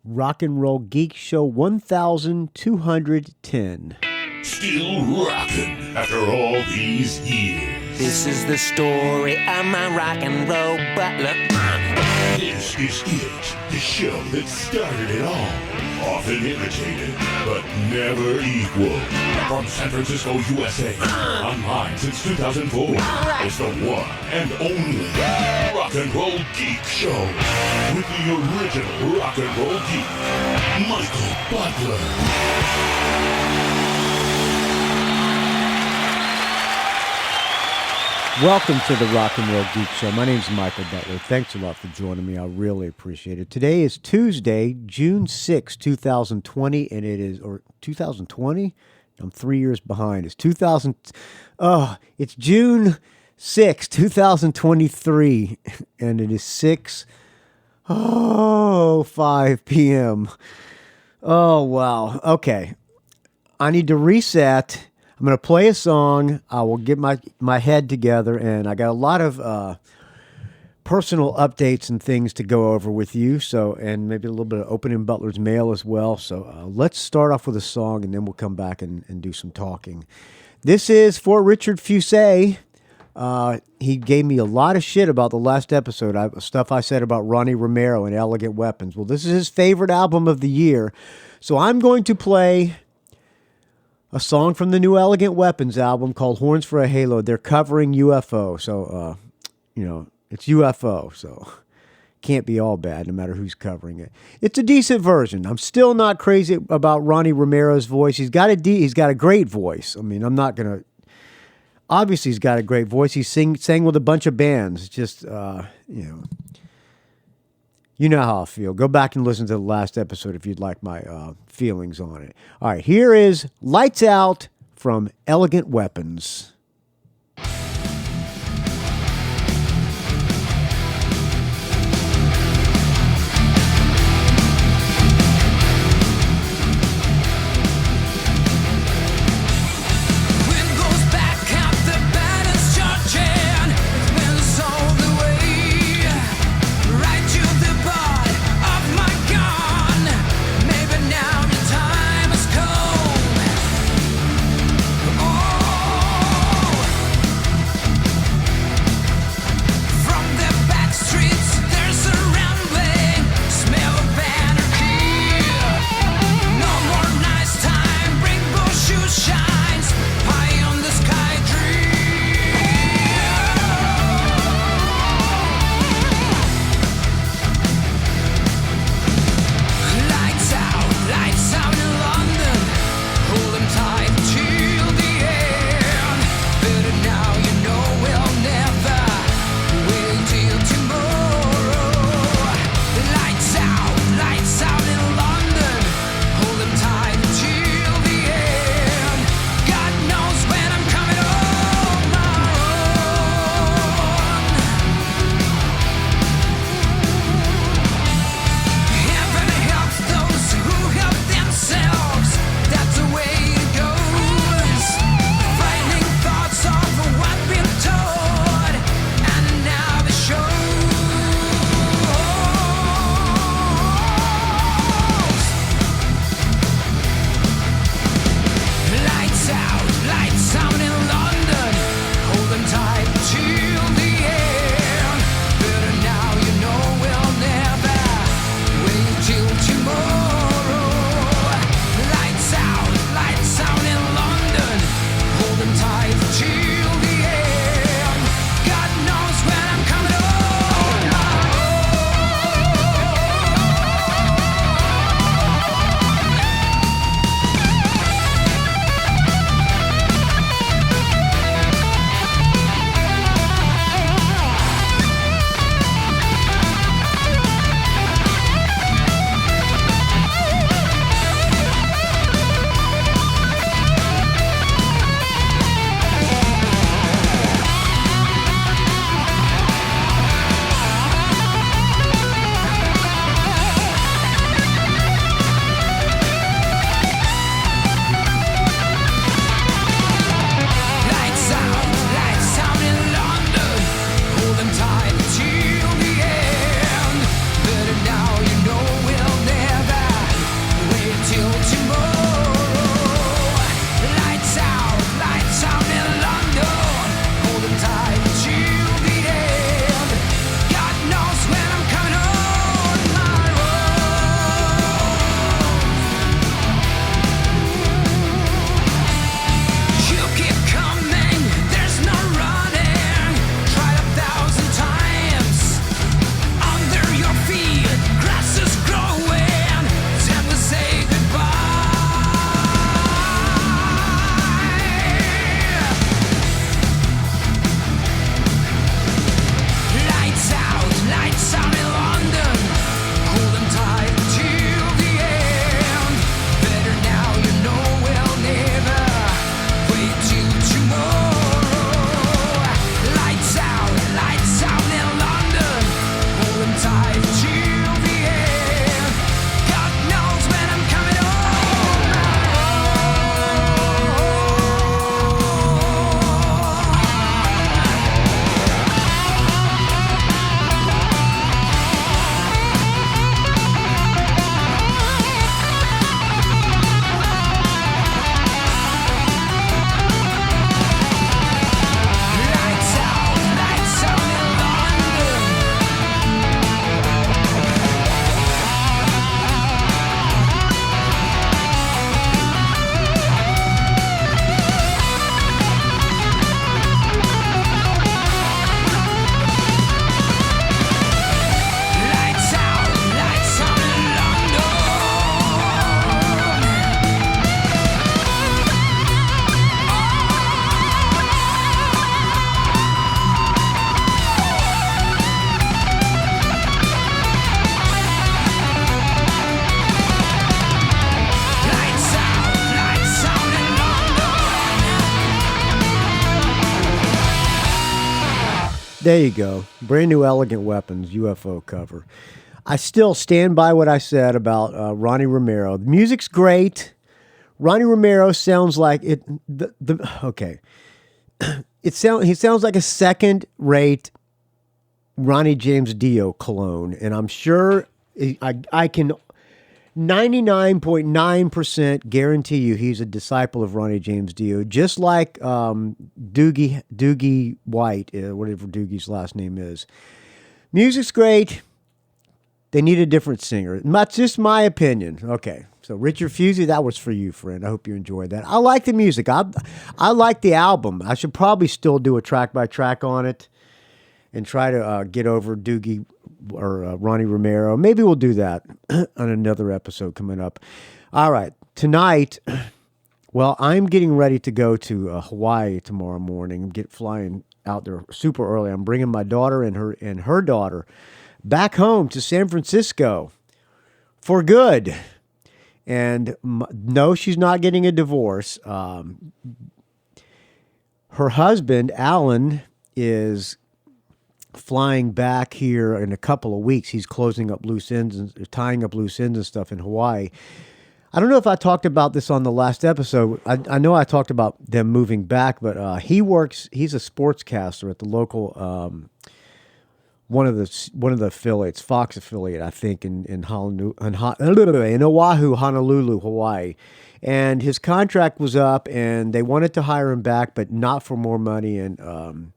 Rock and Roll Geek Show 1210. Still rocking after all these years. This is the story of my rock and roll butler. This is it, the show that started it all. Often imitated, but never equal. From San Francisco, USA. Online since 2004. It's the one and only Rock and Roll Geek Show. With the original Rock and Roll Geek, Michael Butler. Welcome to the Rock and Roll Geek Show. My name's Michael Butler. Thanks a lot for joining me. I really appreciate it. Today is Tuesday, June 6, 2020, and it is, or 2020? I'm 3 years behind. It's it's June 6, 2023, and it is 5 p.m. Oh, wow. Okay. I need to reset. I'm going to play a song. I will get my head together, and I got a lot of personal updates and things to go over with you, and maybe a little bit of opening Butler's mail as well. So let's start off with a song, and then we'll come back and do some talking. This is for Richard Fusey. He gave me a lot of shit about the last episode, stuff I said about Ronnie Romero and Elegant Weapons. Well, this is his favorite album of the year, so I'm going to play a song from the new Elegant Weapons album called Horns for a Halo. They're covering UFO. So, it's UFO. So can't be all bad no matter who's covering it. It's a decent version. I'm still not crazy about Ronnie Romero's voice. He's got a great voice. I mean, I'm not going to... Obviously, he's got a great voice. He sang with a bunch of bands. It's just, You know how I feel. Go back and listen to the last episode if you'd like my feelings on it. All right, here is Lights Out from Elegant Weapons. Time has come. Oh, There you go. Brand new Elegant Weapons UFO cover. I still stand by what I said about Ronnie Romero. The music's great. Ronnie Romero sounds like it. Okay. He sounds like a second-rate Ronnie James Dio clone, and I'm sure I can 99.9% guarantee you he's a disciple of Ronnie James Dio, just like Doogie White, whatever Doogie's last name is. Music's great. They need a different singer. That's just my opinion. Okay, so Richard Fusey, that was for you, friend. I hope you enjoyed that. I like the music. I like the album. I should probably still do a track-by-track on it and try to get over Doogie or Ronnie Romero. Maybe we'll do that on another episode coming up. All right, tonight, well, I'm getting ready to go to Hawaii tomorrow morning. Flying out there super early. I'm bringing my daughter and her daughter back home to San Francisco for good. And no, she's not getting a divorce. Her husband, Alan, is flying back here in a couple of weeks. He's closing up loose ends and tying up loose ends and stuff in Hawaii. I don't know if I talked about this on the last episode. I know I talked about them moving back, but he's a sportscaster at the local one of the affiliates, Fox affiliate, I think, in Oahu, Honolulu, Hawaii. And his contract was up, and they wanted to hire him back, but not for more money. And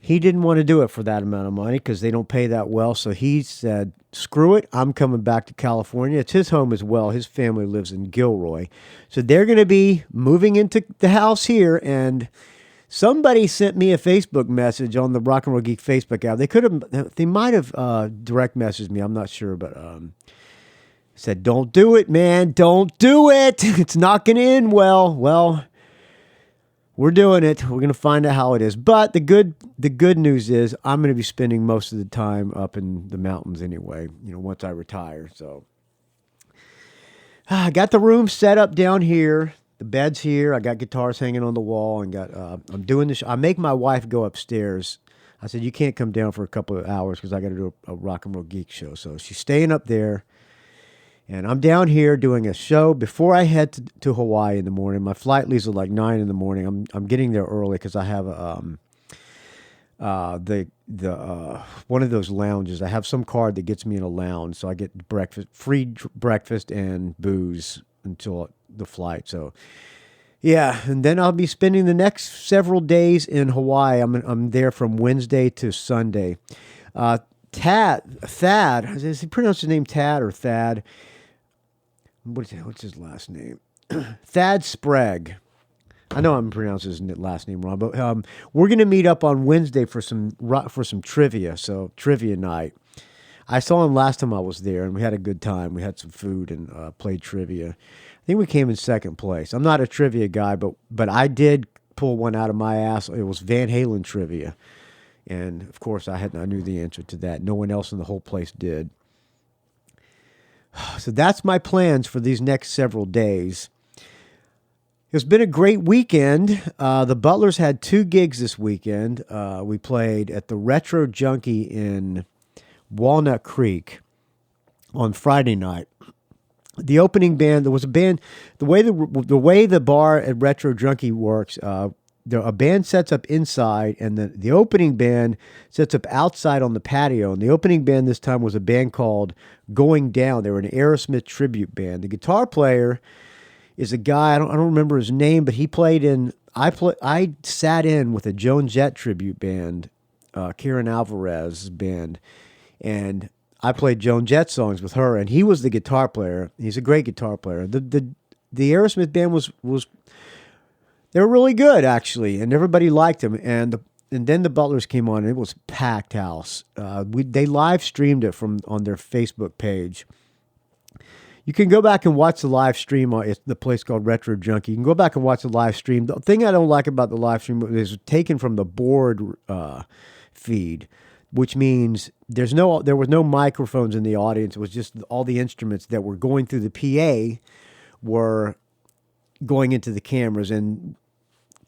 he didn't want to do it for that amount of money because they don't pay that well. So he said, screw it, I'm coming back to California. It's his home as well. His family lives in Gilroy. So they're going to be moving into the house here, and somebody sent me a Facebook message on the Rock and Roll Geek Facebook app. They might have direct messaged me. I'm not sure, but said, "Don't do it, man. Don't do it. It's not going to end well." Well, we're doing it. We're going to find out how it is. But the good news is I'm going to be spending most of the time up in the mountains anyway. Once I retire. So I got the room set up down here. The bed's here. I got guitars hanging on the wall, and I'm doing this. I make my wife go upstairs. I said, you can't come down for a couple of hours because I got to do a Rock and Roll Geek show. So she's staying up there, and I'm down here doing a show before I head to Hawaii in the morning. My flight leaves at like 9 in the morning. I'm getting there early because I have one of those lounges. I have some card that gets me in a lounge, so I get free breakfast and booze until the flight. So yeah, and then I'll be spending the next several days in Hawaii. I'm there from Wednesday to Sunday. Thad, does he pronounce his name Tad or Thad? What's his last name? Thad Sprague. I know I'm pronouncing his last name wrong, but we're gonna meet up on Wednesday for some trivia. So trivia night. I saw him last time I was there, and we had a good time. We had some food and played trivia. I think we came in second place. I'm not a trivia guy, but I did pull one out of my ass. It was Van Halen trivia, and of course I knew the answer to that. No one else in the whole place did. So that's my plans for these next several days. It's been a great weekend. The Butlers had 2 gigs this weekend. We played at the Retro Junkie in Walnut Creek on Friday night. The opening band, there was a band, the way the bar at Retro Junkie works, a band sets up inside, and the opening band sets up outside on the patio. And the opening band this time was a band called Going Down. They were an Aerosmith tribute band. The guitar player is a guy, I don't remember his name, but he played in, I sat in with a Joan Jett tribute band, Karen Alvarez's band, and I played Joan Jett songs with her, and he was the guitar player. He's a great guitar player. The Aerosmith band was they were really good, actually, and everybody liked them. And then the Butlers came on, and it was packed house. They live streamed it on their Facebook page. You can go back and watch the live stream. It's the place called Retro Junkie. You can go back and watch the live stream. The thing I don't like about the live stream is taken from the board feed, which means there was no microphones in the audience. It was just all the instruments that were going through the PA were going into the cameras, and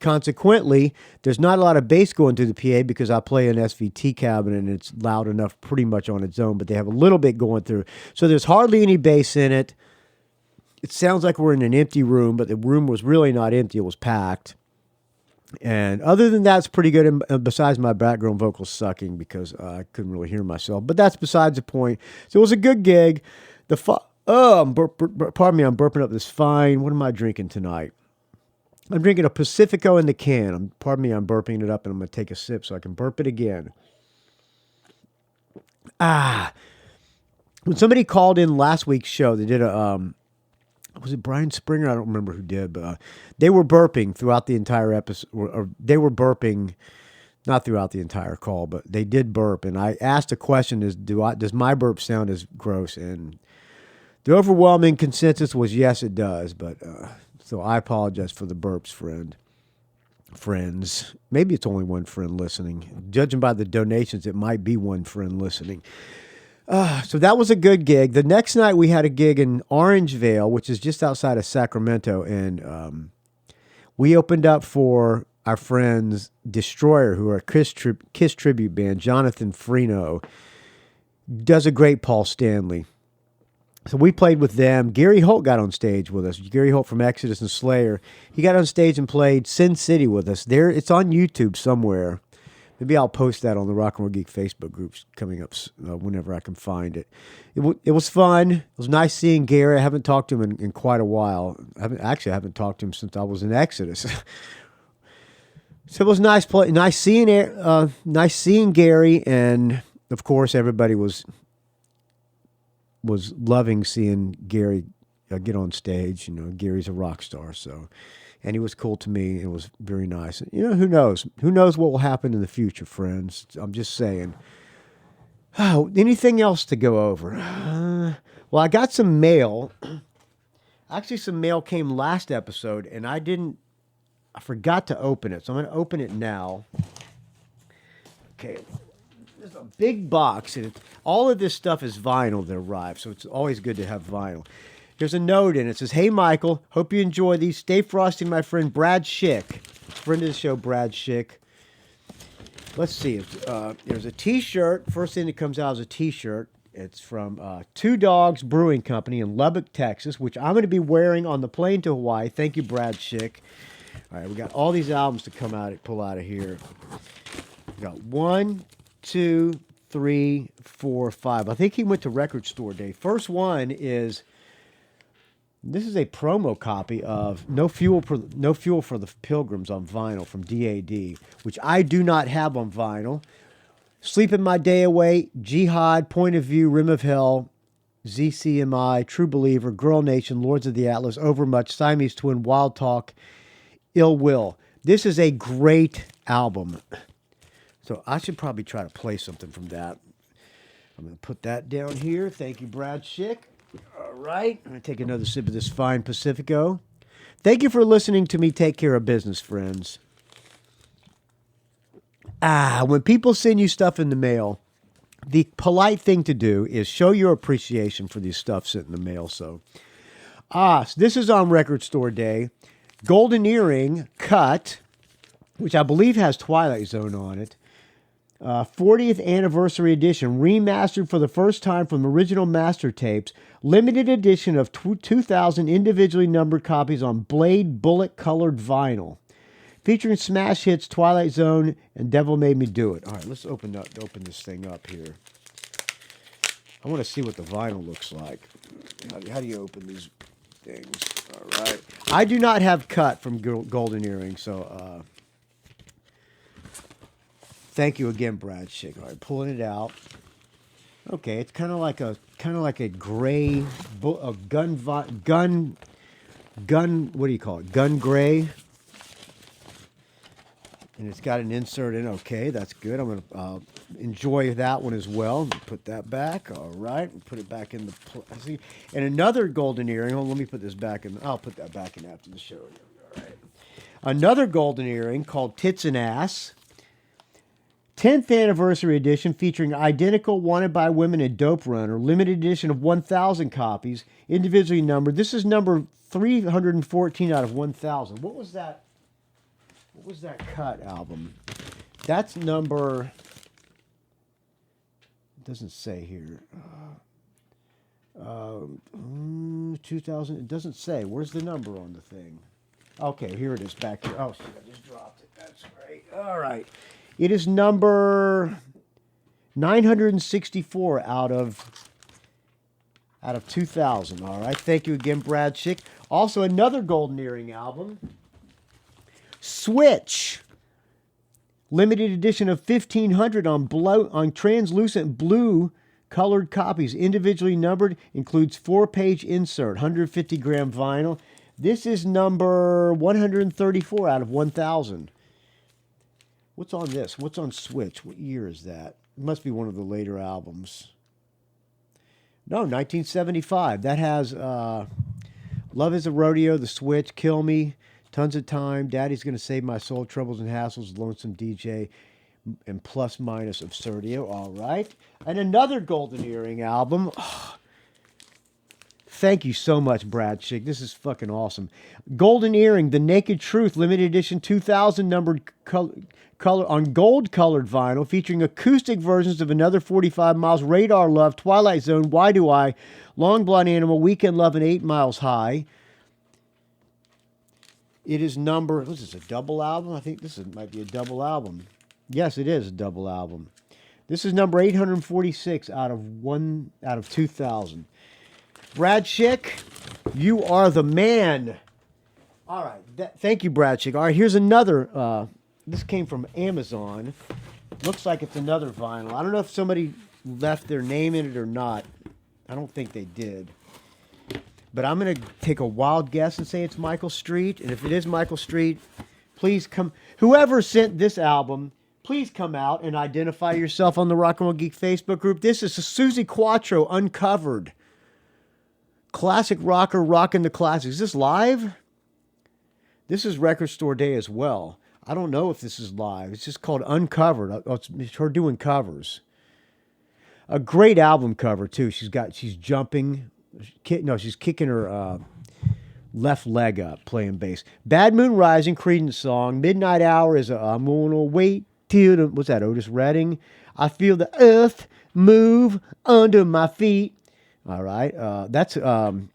consequently, there's not a lot of bass going through the PA because I play an SVT cabinet and it's loud enough pretty much on its own, but they have a little bit going through. So there's hardly any bass in it. It sounds like we're in an empty room, but the room was really not empty. It was packed. And other than that, it's pretty good. And besides my background vocals sucking because I couldn't really hear myself. But that's besides the point. So it was a good gig. Pardon me, I'm burping up this fine. What am I drinking tonight? I'm drinking a Pacifico in the can. Pardon me, I'm burping it up, and I'm going to take a sip so I can burp it again. When somebody called in last week's show, they did a... was it Brian Springer? I don't remember who did, but they were burping throughout the entire episode. Or they were burping, not throughout the entire call, but they did burp. And I asked a question: does my burp sound as gross? And the overwhelming consensus was yes, it does. But so I apologize for the burps, friends. Maybe it's only one friend listening. Judging by the donations, it might be one friend listening. So that was a good gig. The next night we had a gig in Orangevale, which is just outside of Sacramento, and we opened up for our friends Destroyer, who are a Kiss tribute band. Jonathan Freno does a great Paul Stanley. So we played with them. Gary Holt got on stage with us. Gary Holt from Exodus and Slayer. He got on stage and played Sin City with us. It's on YouTube somewhere. Maybe I'll post that on the Rock and Roll Geek Facebook groups coming up whenever I can find it. It was fun. It was nice seeing Gary. I haven't talked to him in quite a while. I haven't talked to him since I was in Exodus. So it was nice seeing Gary, and of course everybody was loving seeing Gary get on stage. You know, Gary's a rock star, so. And he was cool to me. It was very nice. You know, who knows? Who knows what will happen in the future, friends? I'm just saying. Oh, anything else to go over? Well, I got some mail. Actually, some mail came last episode, and I forgot to open it. So I'm going to open it now. Okay. There's a big box, and all of this stuff is vinyl that arrived, so it's always good to have vinyl. There's a note in it. It says, "Hey, Michael, hope you enjoy these. Stay frosty, my friend Brad Shick." Friend of the show, Brad Shick. Let's see. There's a T-shirt. First thing that comes out is a T-shirt. It's from Two Dogs Brewing Company in Lubbock, Texas, which I'm going to be wearing on the plane to Hawaii. Thank you, Brad Shick. All right, we got all these albums to pull out of here. We got 1, 2, 3, 4, 5. I think he went to Record Store Day. First one is... This is a promo copy of No Fuel for the Pilgrims on vinyl from DAD, which I do not have on vinyl. Sleeping My Day Away, Jihad, Point of View, Rim of Hell, ZCMI, True Believer, Girl Nation, Lords of the Atlas, Overmuch, Siamese Twin, Wild Talk, Ill Will. This is a great album. So I should probably try to play something from that. I'm going to put that down here. Thank you, Brad Shick. All right, I'm going to take another sip of this fine Pacifico. Thank you for listening to me take care of business, friends. When people send you stuff in the mail, the polite thing to do is show your appreciation for these stuff sent in the mail. So this is on Record Store Day. Golden Earring Cut, which I believe has Twilight Zone on it. 40th Anniversary Edition, remastered for the first time from original master tapes. Limited edition of 2,000 individually numbered copies on Blade bullet-colored vinyl. Featuring smash hits Twilight Zone and Devil Made Me Do It. All right, let's open this thing up here. I want to see what the vinyl looks like. How do you open these things? All right. I do not have Cut from Golden Earring, so... Thank you again, Brad Shick. All right, pulling it out. Okay, it's kind of like a gray, gun. What do you call it? Gun gray. And it's got an insert in. Okay, that's good. I'm gonna enjoy that one as well. Put that back. All right, put it back in the. See, and another Golden Earring. Let me put this back in. I'll put that back in after the show. All right. Another Golden Earring called Tits and Ass. 10th Anniversary Edition featuring identical Wanted by Women and Dope Runner. Limited edition of 1,000 copies. Individually numbered. This is number 314 out of 1,000. What was that? What was that Cut album? That's number... It doesn't say here. 2000. It doesn't say. Where's the number on the thing? Okay, here it is back here. Oh, shit, I just dropped it. That's great. All right. It is number 964 out of 2000. All right. Thank you again, Brad Shick. Also, another Golden Earring album. Switch. Limited edition of 1,500 on translucent blue colored copies. Individually numbered. Includes 4-page insert. 150-gram vinyl. This is number 134 out of 1,000. What's on this? What's on Switch? What year is that? It must be one of the later albums. No, 1975. That has Love is a Rodeo, The Switch, Kill Me, Tons of Time, Daddy's Gonna Save My Soul, Troubles and Hassles, Lonesome DJ, and Plus Minus Absurdio. All right. And another Golden Earring album. Oh, thank you so much, Brad Shick. This is fucking awesome. Golden Earring, The Naked Truth, limited edition 2000 numbered color on gold-colored vinyl, featuring acoustic versions of Another 45 Miles, Radar Love, Twilight Zone, Why Do I, Long Blonde Animal, Weekend Love, and 8 Miles High. It is number, what is this, a double album? I think this might be a double album. Yes, it is a double album. This is number 846 out of 2000. Brad Shick, you are the man. All right. Thank you, Brad Shick. All right, here's another. This came from Amazon. Looks like it's another vinyl. I don't know if somebody left their name in it or not. I don't think they did. But I'm going to take a wild guess and say it's Michael Street. And if it is Michael Street, please come. Whoever sent this album, please come out and identify yourself on the Rock and Roll Geek Facebook group. This is a Susie Quattro Uncovered. Classic rocker rocking the classics. Is this live? This is Record Store Day as well. I don't know if this is live. It's just called Uncovered. It's her doing covers. A great album cover too. She's jumping. She's kicking her left leg up, playing bass. Bad Moon Rising, Creedence song. Midnight Hour is I'm gonna wait till what's that? Otis Redding. I feel the earth move under my feet. All right. That's Linda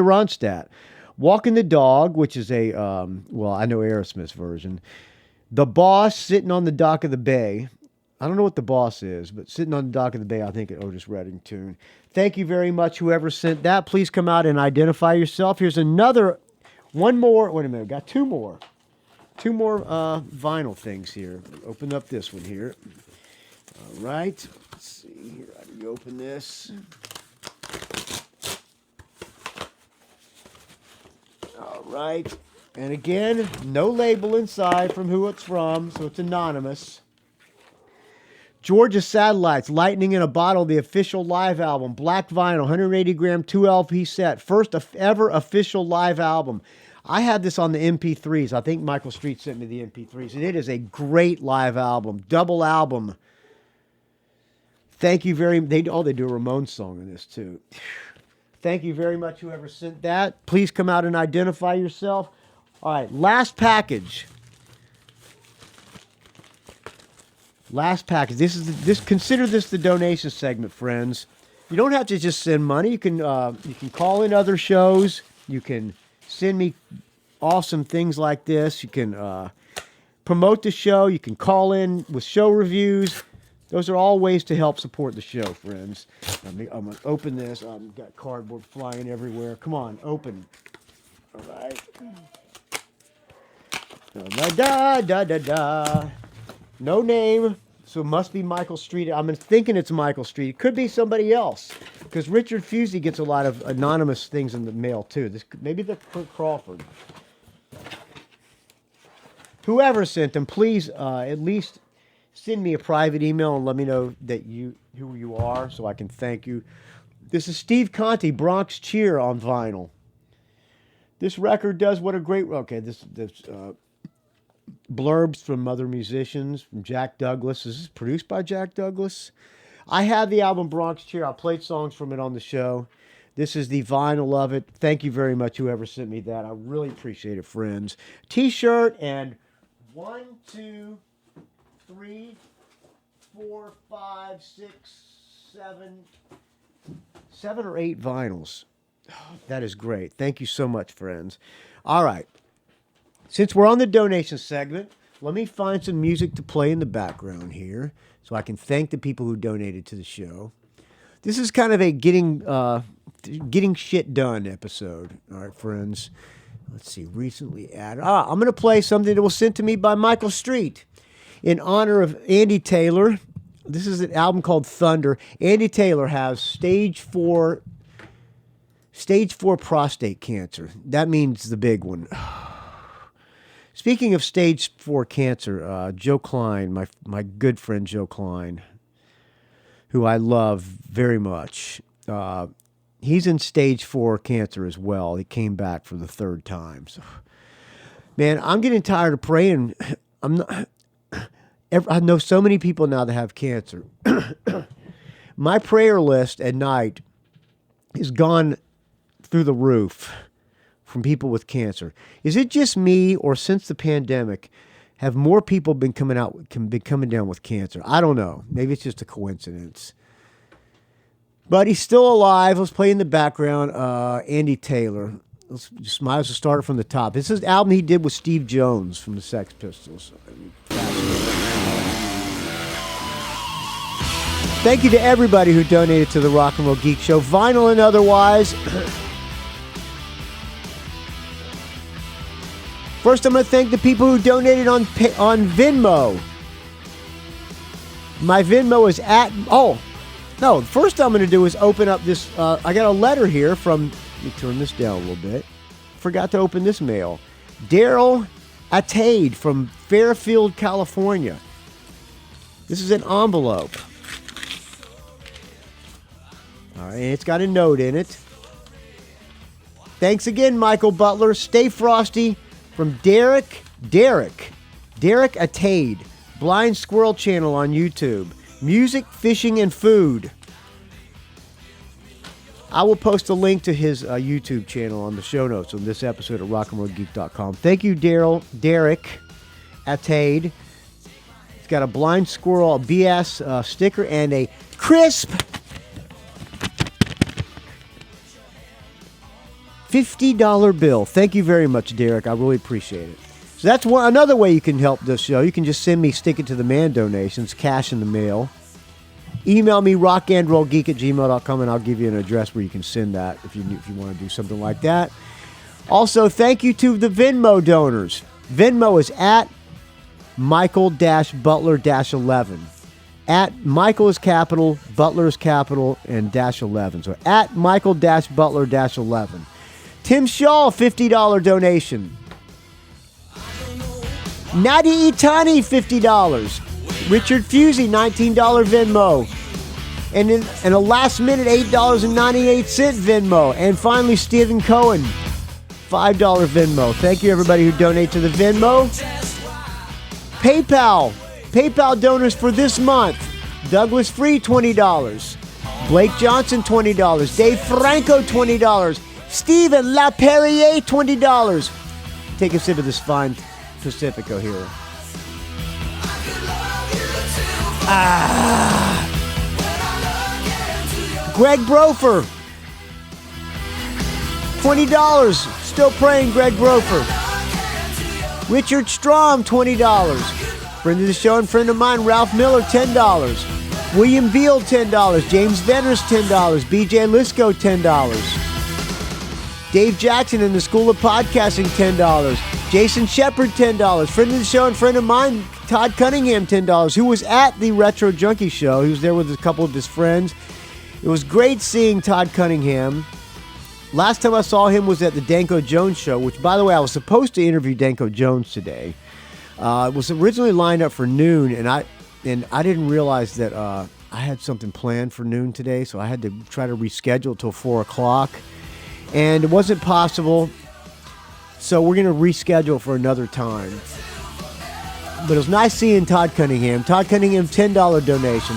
Ronstadt. Walking the Dog, which is I know Aerosmith's version. The Boss, Sitting on the Dock of the Bay. I don't know what The Boss is, but Sitting on the Dock of the Bay, I think an Otis Redding tune. Thank you very much, whoever sent that. Please come out and identify yourself. Here's one more. Wait a minute, got two more vinyl things here. Open up this one here. All right. Let's see here. How do you open this? All right. And again, no label inside from who it's from, so it's anonymous. Georgia Satellites, Lightning in a Bottle, the official live album. Black vinyl, 180-gram, 2 LP set. First ever official live album. I had this on the MP3s. I think Michael Street sent me the MP3s. And it is a great live album. Double album. Thank you they do a Ramones song in this too. Thank you very much, whoever sent that. Please come out and identify yourself. All right, last package. Consider this the donation segment, friends. You don't have to just send money. You can call in other shows. You can send me awesome things like this. You can promote the show. You can call in with show reviews. Those are all ways to help support the show, friends. I'm going to open this. I've got cardboard flying everywhere. Come on, open. All right. No name, so it must be Michael Street. I'm thinking it's Michael Street. It could be somebody else, because Richard Fusey gets a lot of anonymous things in the mail, too. Maybe the Crawford. Whoever sent them, please at least send me a private email and let me know who you are so I can thank you. This is Steve Conte, Bronx Cheer on vinyl. This record does what a great... Okay, this blurbs from other musicians, from Jack Douglas. Is this produced by Jack Douglas? I have the album Bronx Cheer. I played songs from it on the show. This is the vinyl of it. Thank you very much, whoever sent me that. I really appreciate it, friends. T-shirt and 1, 2, 3, 4, 5, 6, 7 or 8 vinyls. That is great. Thank you so much, friends. All right. Since we're on the donation segment, let me find some music to play in the background here so I can thank the people who donated to the show. This is kind of a getting shit done episode. All right, friends. Let's see. Recently added. I'm going to play something that was sent to me by Michael Street in honor of Andy Taylor. This is an album called Thunder. Andy Taylor has stage 4 prostate cancer. That means the big one. Speaking of stage 4 cancer, Joe Klein, my good friend Joe Klein, who I love very much, he's in stage 4 cancer as well. He came back for the 3rd time. So, man, I'm getting tired of praying. I know so many people now that have cancer. My prayer list at night has gone through the roof from people with cancer. Is it just me, or since the pandemic, have more people been coming down with cancer? I don't know. Maybe it's just a coincidence. But he's still alive. Let's play in the background. Andy Taylor. Let's just might as well start from the top. This is the album he did with Steve Jones from the Sex Pistols. Thank you to everybody who donated to the Rock and Roll Geek Show, vinyl and otherwise. First, I'm going to thank the people who donated on Venmo. My Venmo is at... First I'm going to do is open up this... I got a letter here from... Let me turn this down a little bit. Forgot to open this mail. Daryl Atade from Fairfield, California. This is an envelope. All right, and it's got a note in it. Thanks again, Michael Butler. Stay frosty. From Derek Atade, Blind Squirrel Channel on YouTube. Music, fishing, and food. I will post a link to his YouTube channel on the show notes on this episode at rockandrollgeek.com. Thank you, Derek Atade. It's got a Blind Squirrel BS sticker and a crisp $50 bill. Thank you very much, Derek. I really appreciate it. So that's another way you can help this show. You can just send me Stick It to the Man donations, cash in the mail. Email me, rockandrollgeek@gmail.com, and I'll give you an address where you can send that if you want to do something like that. Also, thank you to the Venmo donors. Venmo is at Michael-Butler-11. At Michael is capital, Butler is capital, and -11. So at Michael-Butler-11. Tim Schall, $50 donation. Nadi Itani, $50. Richard Fusey, $19 Venmo. And a last minute $8.98 Venmo. And finally, Stephen Cohen, $5 Venmo. Thank you, everybody who donate to the Venmo. PayPal donors for this month. Douglas Free, $20. Blake Johnson, $20. Dave Franco, $20. Stephen LaPerriere, $20. Take a sip of this fine Pacifico here. Greg Brofer, $20. Still praying, Greg Brofer. Richard Strom, $20. Friend of the show and friend of mine, Ralph Miller, $10. William Beal, $10. James Venners, $10. BJ Lisco, $10. Dave Jackson in the School of Podcasting, $10. Jason Shepard, $10. Friend of the show and friend of mine, Todd Cunningham, $10, who was at the Retro Junkie show. He was there with a couple of his friends. It was great seeing Todd Cunningham. Last time I saw him was at the Danko Jones show, which, by the way, I was supposed to interview Danko Jones today. It was originally lined up for noon, and I didn't realize that I had something planned for noon today, so I had to try to reschedule till 4 o'clock. And it wasn't possible, so we're going to reschedule for another time. But it was nice seeing Todd Cunningham. Todd Cunningham, $10 donation.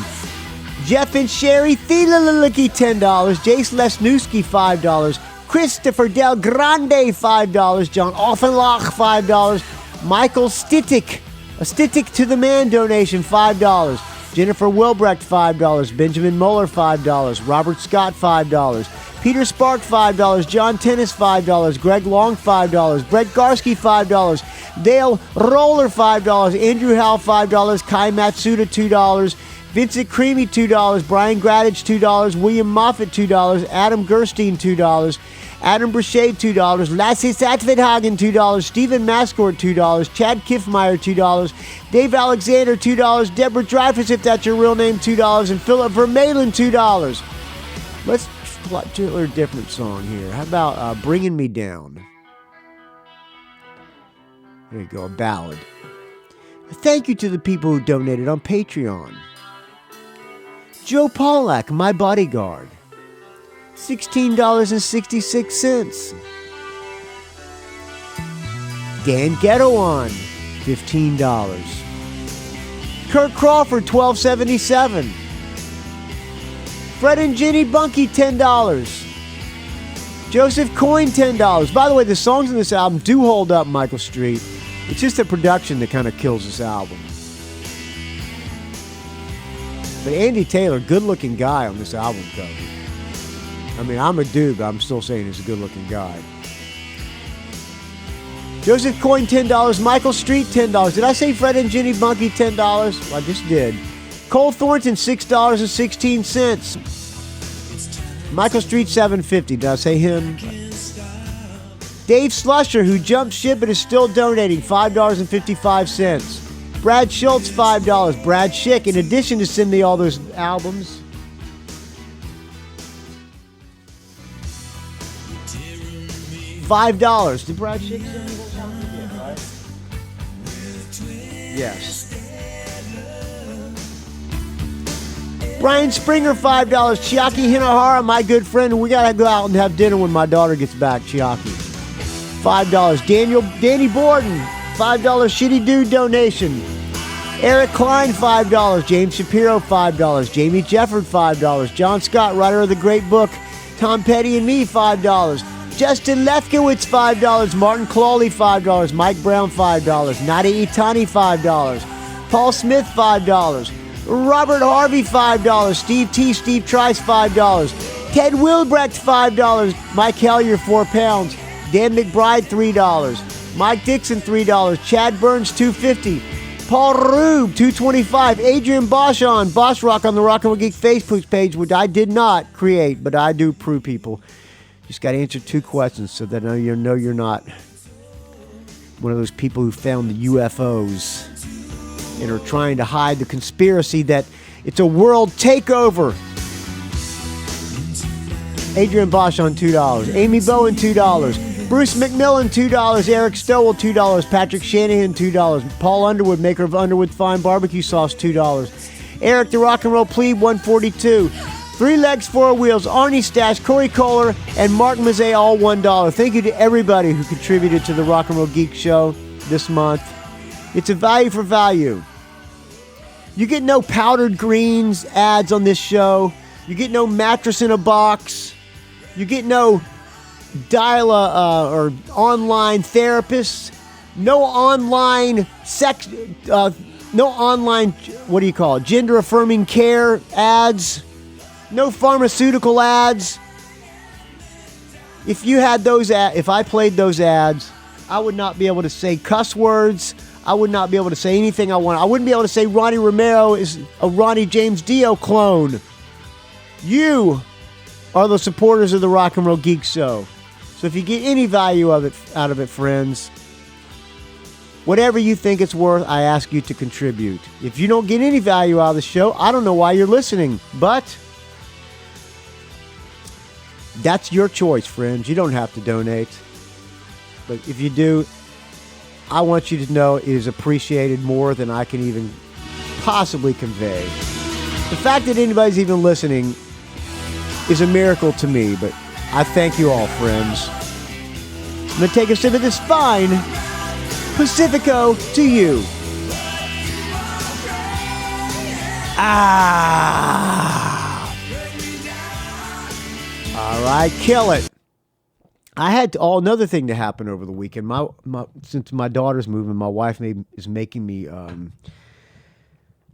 Jeff and Sherry Thielalicky, $10. Jace Lesnewski, $5. Christopher Del Grande, $5. John Offenloch, $5. Michael Stittick, a Stittick to the man donation, $5. Jennifer Wilbrecht, $5. Benjamin Muller, $5. Robert Scott, $5. Peter Spark, $5. John Tennis, $5. Greg Long, $5. Brett Garsky, $5. Dale Roller, $5. Andrew Howell, $5. Kai Matsuda, $2. Vincent Creamy, $2. Brian Gradage, $2. William Moffat, $2. Adam Gerstein, $2. Adam Brochet, $2. Lassie Satvithagen, $2. Stephen Mascort, $2. Chad Kiffmeyer, $2. Dave Alexander, $2. Deborah Dreyfus, if that's your real name, $2. And Philip Vermalen, $2. Let's do a different song here. How about Bringing Me Down? There you go, a ballad. Thank you to the people who donated on Patreon. Joe Pawlak, my bodyguard, $16.66. Dan Gerawan, $15. Kirk Crawford, $12.77. Fred and Ginny Bunke, $10. Joseph Coyne, $10. By the way, the songs in this album do hold up, Michael Street. It's just the production that kind of kills this album. But Andy Taylor, good-looking guy on this album cover. I mean, I'm a dude, but I'm still saying he's a good-looking guy. Joseph Coyne, $10. Michael Street, $10. Did I say Fred and Ginny Bunke, $10? Well, I just did. Cole Thornton, $6.16. Michael Street, $7.50. Did I say him? Dave Slusher, who jumped ship but is still donating, $5.55. Brad Schultz, $5. Brad Shick, in addition to send me all those albums. $5. Did Brad Shick send me those albums? Yeah, right? Yes. Brian Springer, $5. Chiaki Hinohara, my good friend. We got to go out and have dinner when my daughter gets back, Chiaki. $5. Danny Borden, $5 Shitty Dude donation. Erik Klein, $5. James Shapiro, $5. Jamie Jefford, $5. John Scott, writer of the great book Tom Petty and Me, $5. Justin Lefkowitz, $5. Martin Clawley, $5. Mike Brown, $5. Nadi Itani, $5. Paul Smith, $5. Robert Harvey, $5. Steve T. Steve Trice, $5. Ted Wilbrecht, $5. Mike Hellier, £4. Dan McBride, $3. Mike Dixon, $3. Chad Burns, $2.50. Paul Rube, $2.25. Adrian Boschon, Boss Rock on the Rock and Roll Geek Facebook page, which I did not create, but I do prove people. Just got to answer 2 questions so that you know you're not one of those people who found the UFOs and are trying to hide the conspiracy that it's a world takeover. Adrian Boschon, $2. Amy Bowen, $2. Bruce McMillan, $2. Eric Stowell, $2. Patrick Shanahan, $2. Paul Underwood, maker of Underwood Fine Barbecue Sauce, $2. Eric the Rock and Roll Plebe, $142. 3 Legs, 4 Wheels, Arnie Stash, Corey Kohler, and Mark Mazzei, all $1. Thank you to everybody who contributed to the Rock and Roll Geek Show this month. It's a value for value. You get no powdered greens ads on this show. You get no mattress in a box. You get no or online therapists. No online sex. No online. What do you call it? Gender affirming care ads. No pharmaceutical ads. If you had those if I played those ads, I would not be able to say cuss words. I would not be able to say anything I want. I wouldn't be able to say Ronnie Romero is a Ronnie James Dio clone. You are the supporters of the Rock and Roll Geek Show. So if you get any value out of it, friends, whatever you think it's worth, I ask you to contribute. If you don't get any value out of the show, I don't know why you're listening, but that's your choice, friends. You don't have to donate. But if you do, I want you to know it is appreciated more than I can even possibly convey. The fact that anybody's even listening is a miracle to me, but I thank you all, friends. I'm going to take a sip of this fine Pacifico to you. Ah! right, kill it. I had another thing to happen over the weekend. Since my daughter's moving, my wife is making me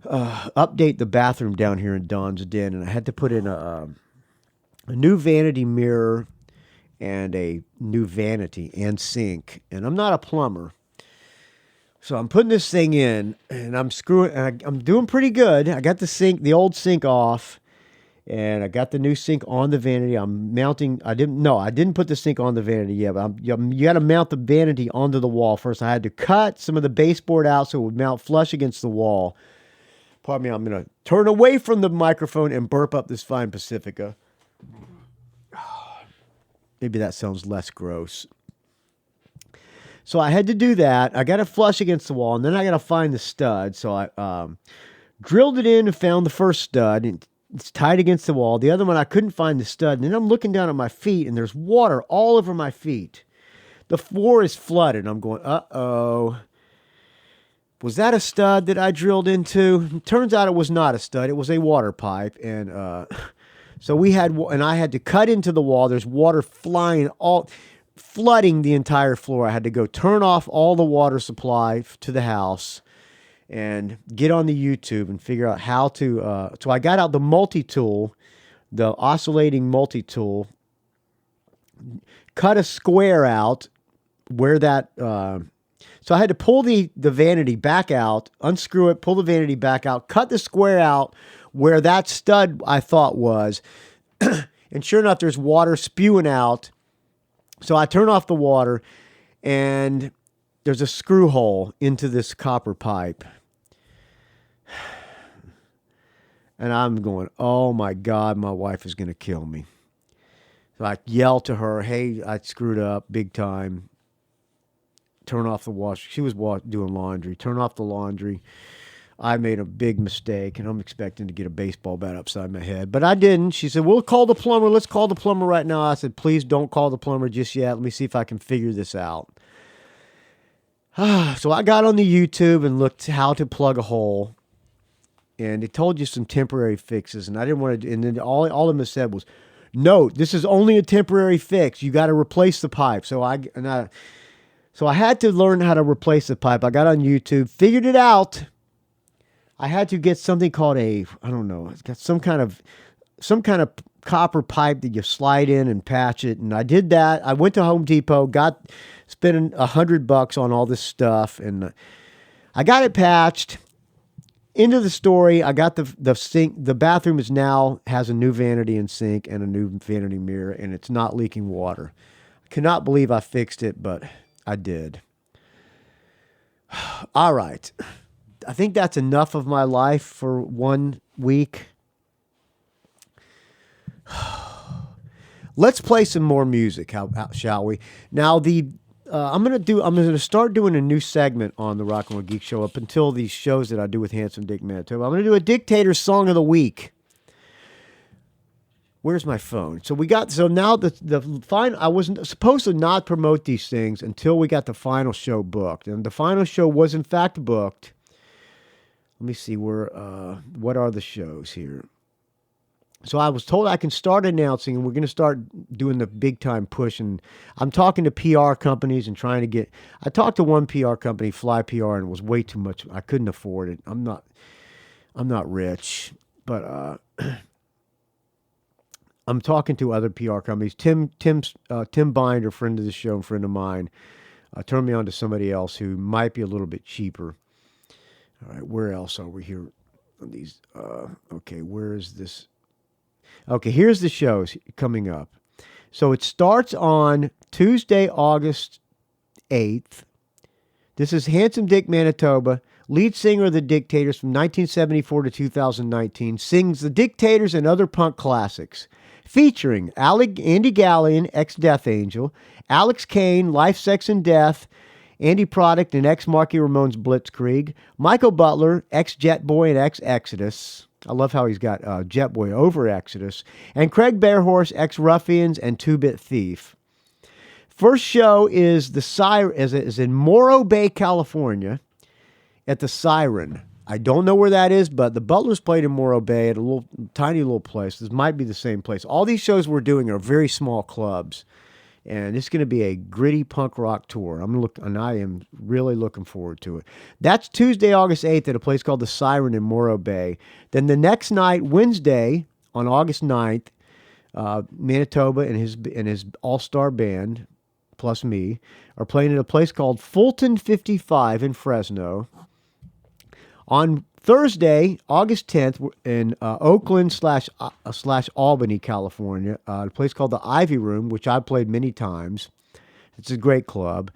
update the bathroom down here in Don's Den, and I had to put in a new vanity mirror and a new vanity and sink. And I'm not a plumber, so I'm putting this thing in, and I'm screwing. And I'm doing pretty good. I got the old sink off. And I got the new sink on the vanity. I'm mounting. I didn't put the sink on the vanity yet. But you got to mount the vanity onto the wall first. I had to cut some of the baseboard out so it would mount flush against the wall. Pardon me. I'm going to turn away from the microphone and burp up this fine Pacifica. Maybe that sounds less gross. So I had to do that. I got it flush against the wall, and then I got to find the stud. So I drilled it in and found the first stud. And it's tied against the wall. The other one, I couldn't find the stud. And then I'm looking down at my feet, and there's water all over my feet. The floor is flooded. I'm going, uh-oh. Was that a stud that I drilled into? Turns out it was not a stud. It was a water pipe. And so I had to cut into the wall. There's water flooding the entire floor. I had to go turn off all the water supply to the house and get on the YouTube and figure out how to, so I got out the multi-tool, the oscillating multi-tool, cut a square out where that, so I had to pull the vanity back out, unscrew it, pull the vanity back out, cut the square out where that stud I thought was, and sure enough, there's water spewing out. So I turn off the water, and there's a screw hole into this copper pipe. And I'm going, oh my God, my wife is going to kill me. So I yell to her, hey, I screwed up big time. Turn off the wash. She was doing laundry. Turn off the laundry. I made a big mistake, and I'm expecting to get a baseball bat upside my head. But I didn't. She said, we'll call the plumber. Let's call the plumber right now. I said, please don't call the plumber just yet. Let me see if I can figure this out. So I got on the YouTube and looked how to plug a hole. And it told you some temporary fixes, and I didn't want to. And then all of them said was, "No, this is only a temporary fix. You got to replace the pipe." So I had to learn how to replace the pipe. I got on YouTube, figured it out. I had to get something called it's got some kind of copper pipe that you slide in and patch it. And I did that. I went to Home Depot, spending $100 on all this stuff, and I got it patched. End of the story. I got the sink. The bathroom has a new vanity and sink and a new vanity mirror, and it's not leaking water. I cannot believe I fixed it, but I did. All right. I think that's enough of my life for 1 week. Let's play some more music, shall we? Now, I'm going to start doing a new segment on the Rock and Roll Geek Show up until these shows that I do with Handsome Dick Manitoba. I'm going to do a Dictators Song of the Week. Where's my phone? So now the final, I wasn't supposed to not promote these things until we got the final show booked. And the final show was in fact booked. Let me see what are the shows here? So I was told I can start announcing, and we're going to start doing the big time push. And I'm talking to PR companies and trying to get. I talked to one PR company, Fly PR, and it was way too much. I couldn't afford it. I'm not rich, but I'm talking to other PR companies. Tim Binder, friend of the show, friend of mine, turned me on to somebody else who might be a little bit cheaper. All right, where else are we here on these? Okay, where is this? Okay, here's the shows coming up. So it starts on Tuesday, August 8th. This is Handsome Dick Manitoba, lead singer of the Dictators from 1974 to 2019, sings the Dictators and other punk classics, featuring Andy Gallion, ex-Death Angel, Alex Kane, Life, Sex, and Death, Andy Product and ex-Marky Ramones Blitzkrieg, Michael Butler, ex-Jet Boy and ex-Exodus. I love how he's got Jet Boy over Exodus. And Craig Bearhorse, ex-Ruffians and Two-Bit Thief. First show is in Morro Bay, California, at the Siren. I don't know where that is, but the Butlers played in Morro Bay at a tiny little place. This might be the same place. All these shows we're doing are very small clubs, and it's going to be a gritty punk rock tour. And I am really looking forward to it. That's Tuesday, August 8th at a place called the Siren in Morro Bay. Then the next night, Wednesday, on August 9th, Manitoba and his all-star band, plus me, are playing at a place called Fulton 55 in Fresno. On Thursday, August 10th, in Oakland slash Albany, California, a place called the Ivy Room, which I've played many times. It's a great club.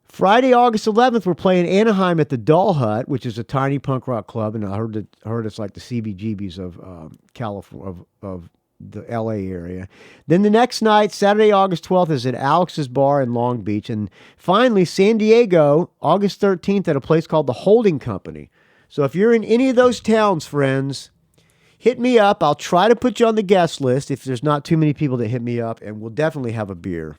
Friday, August 11th, we're playing Anaheim at the Doll Hut, which is a tiny punk rock club, and I heard it's like the CBGBs of California, of the LA area. Then the next night, Saturday, August 12th, is at Alex's Bar in Long Beach. And finally, San Diego, August 13th, at a place called the Holding Company. So if you're in any of those towns, friends, hit me up. I'll try to put you on the guest list if there's not too many people that hit me up, and we'll definitely have a beer.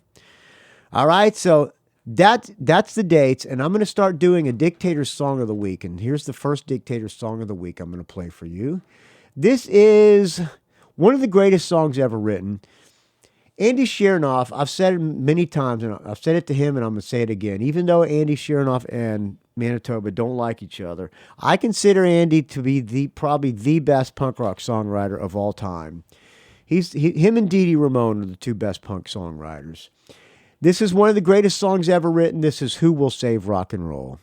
All right, so that's the dates, and I'm going to start doing a Dictators Song of the Week. And here's the first Dictators Song of the Week I'm going to play for you. This is one of the greatest songs ever written. Andy Shernoff, I've said it many times, and I've said it to him, and I'm going to say it again. Even though Andy Shernoff and Manitoba don't like each other, I consider Andy to be probably the best punk rock songwriter of all time. Him and Dee Dee Ramone are the two best punk songwriters. This is one of the greatest songs ever written. This is Who Will Save Rock and Roll.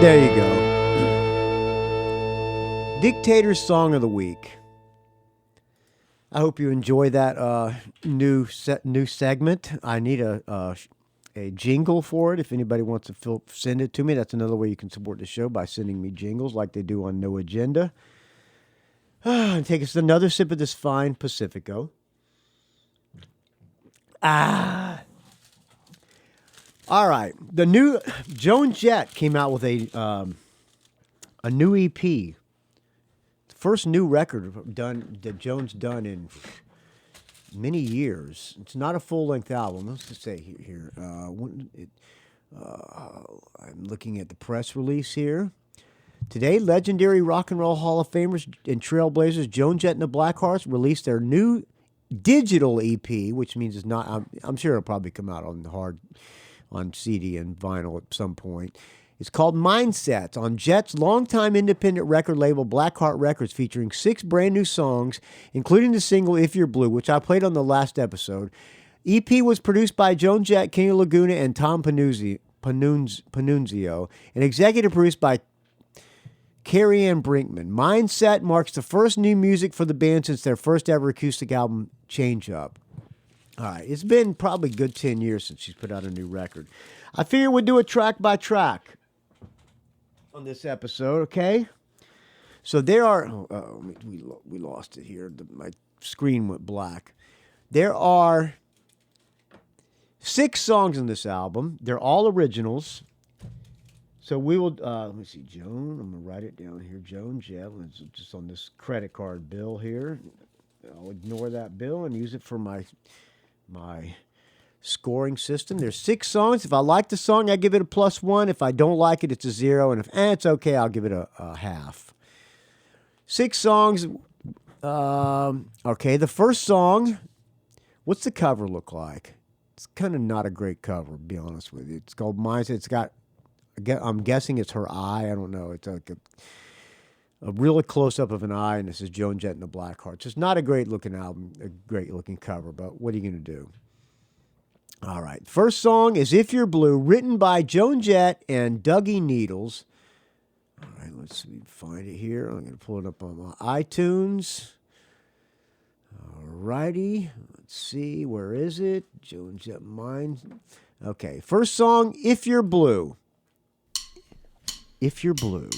There you go. Dictators Song of the Week. I hope you enjoy that new segment. I need a jingle for it. If anybody wants to send it to me, that's another way you can support the show, by sending me jingles like they do on No Agenda. Take us another sip of this fine Pacifico. All right. The new Joan Jett came out with a new EP. The first new record done that Joan's done in many years. It's not a full-length album. Let's just say here. I'm looking at the press release here. Today, legendary rock and roll Hall of Famers and trailblazers Joan Jett and the Blackhearts released their new digital EP, which means it's not. I'm sure it'll probably come out on CD and vinyl at some point. It's called Mindsets on Jett's longtime independent record label Blackheart Records, featuring 6 brand new songs, including the single If You're Blue, which I played on the last episode. EP was produced by Joan Jett, Kenny Laguna, and Tom Panunzio, and executive produced by Carrie Ann Brinkman. Mindset marks the first new music for the band since their first ever acoustic album, Change Up. All right, it's been probably a good 10 years since she's put out a new record. I figure we'll do a track by track on this episode, okay? So there are, we lost it here. My screen went black. There are 6 songs in this album. They're all originals. So we will, let me see, Joan, I'm going to write it down here. Joan Jett, it's just on this credit card bill here. I'll ignore that bill and use it for my scoring system. There's 6 songs. If I like the song, I give it a +1. If I don't like it, it's a 0. And if it's okay, I'll give it a half. 6 songs. Okay, the first song, what's the cover look like? It's kind of not a great cover, to be honest with you. It's called Mindset. It's got, I'm guessing it's her eye. I don't know. It's like a really close-up of an eye, and this is Joan Jett and the Blackhearts. It's not a great-looking album, a great-looking cover, but what are you going to do? All right. First song is If You're Blue, written by Joan Jett and Dougie Needles. All right, let's see, find it here. I'm going to pull it up on my iTunes. All righty. Let's see. Where is it? Joan Jett Mind. Okay. First song, If You're Blue. If You're Blue.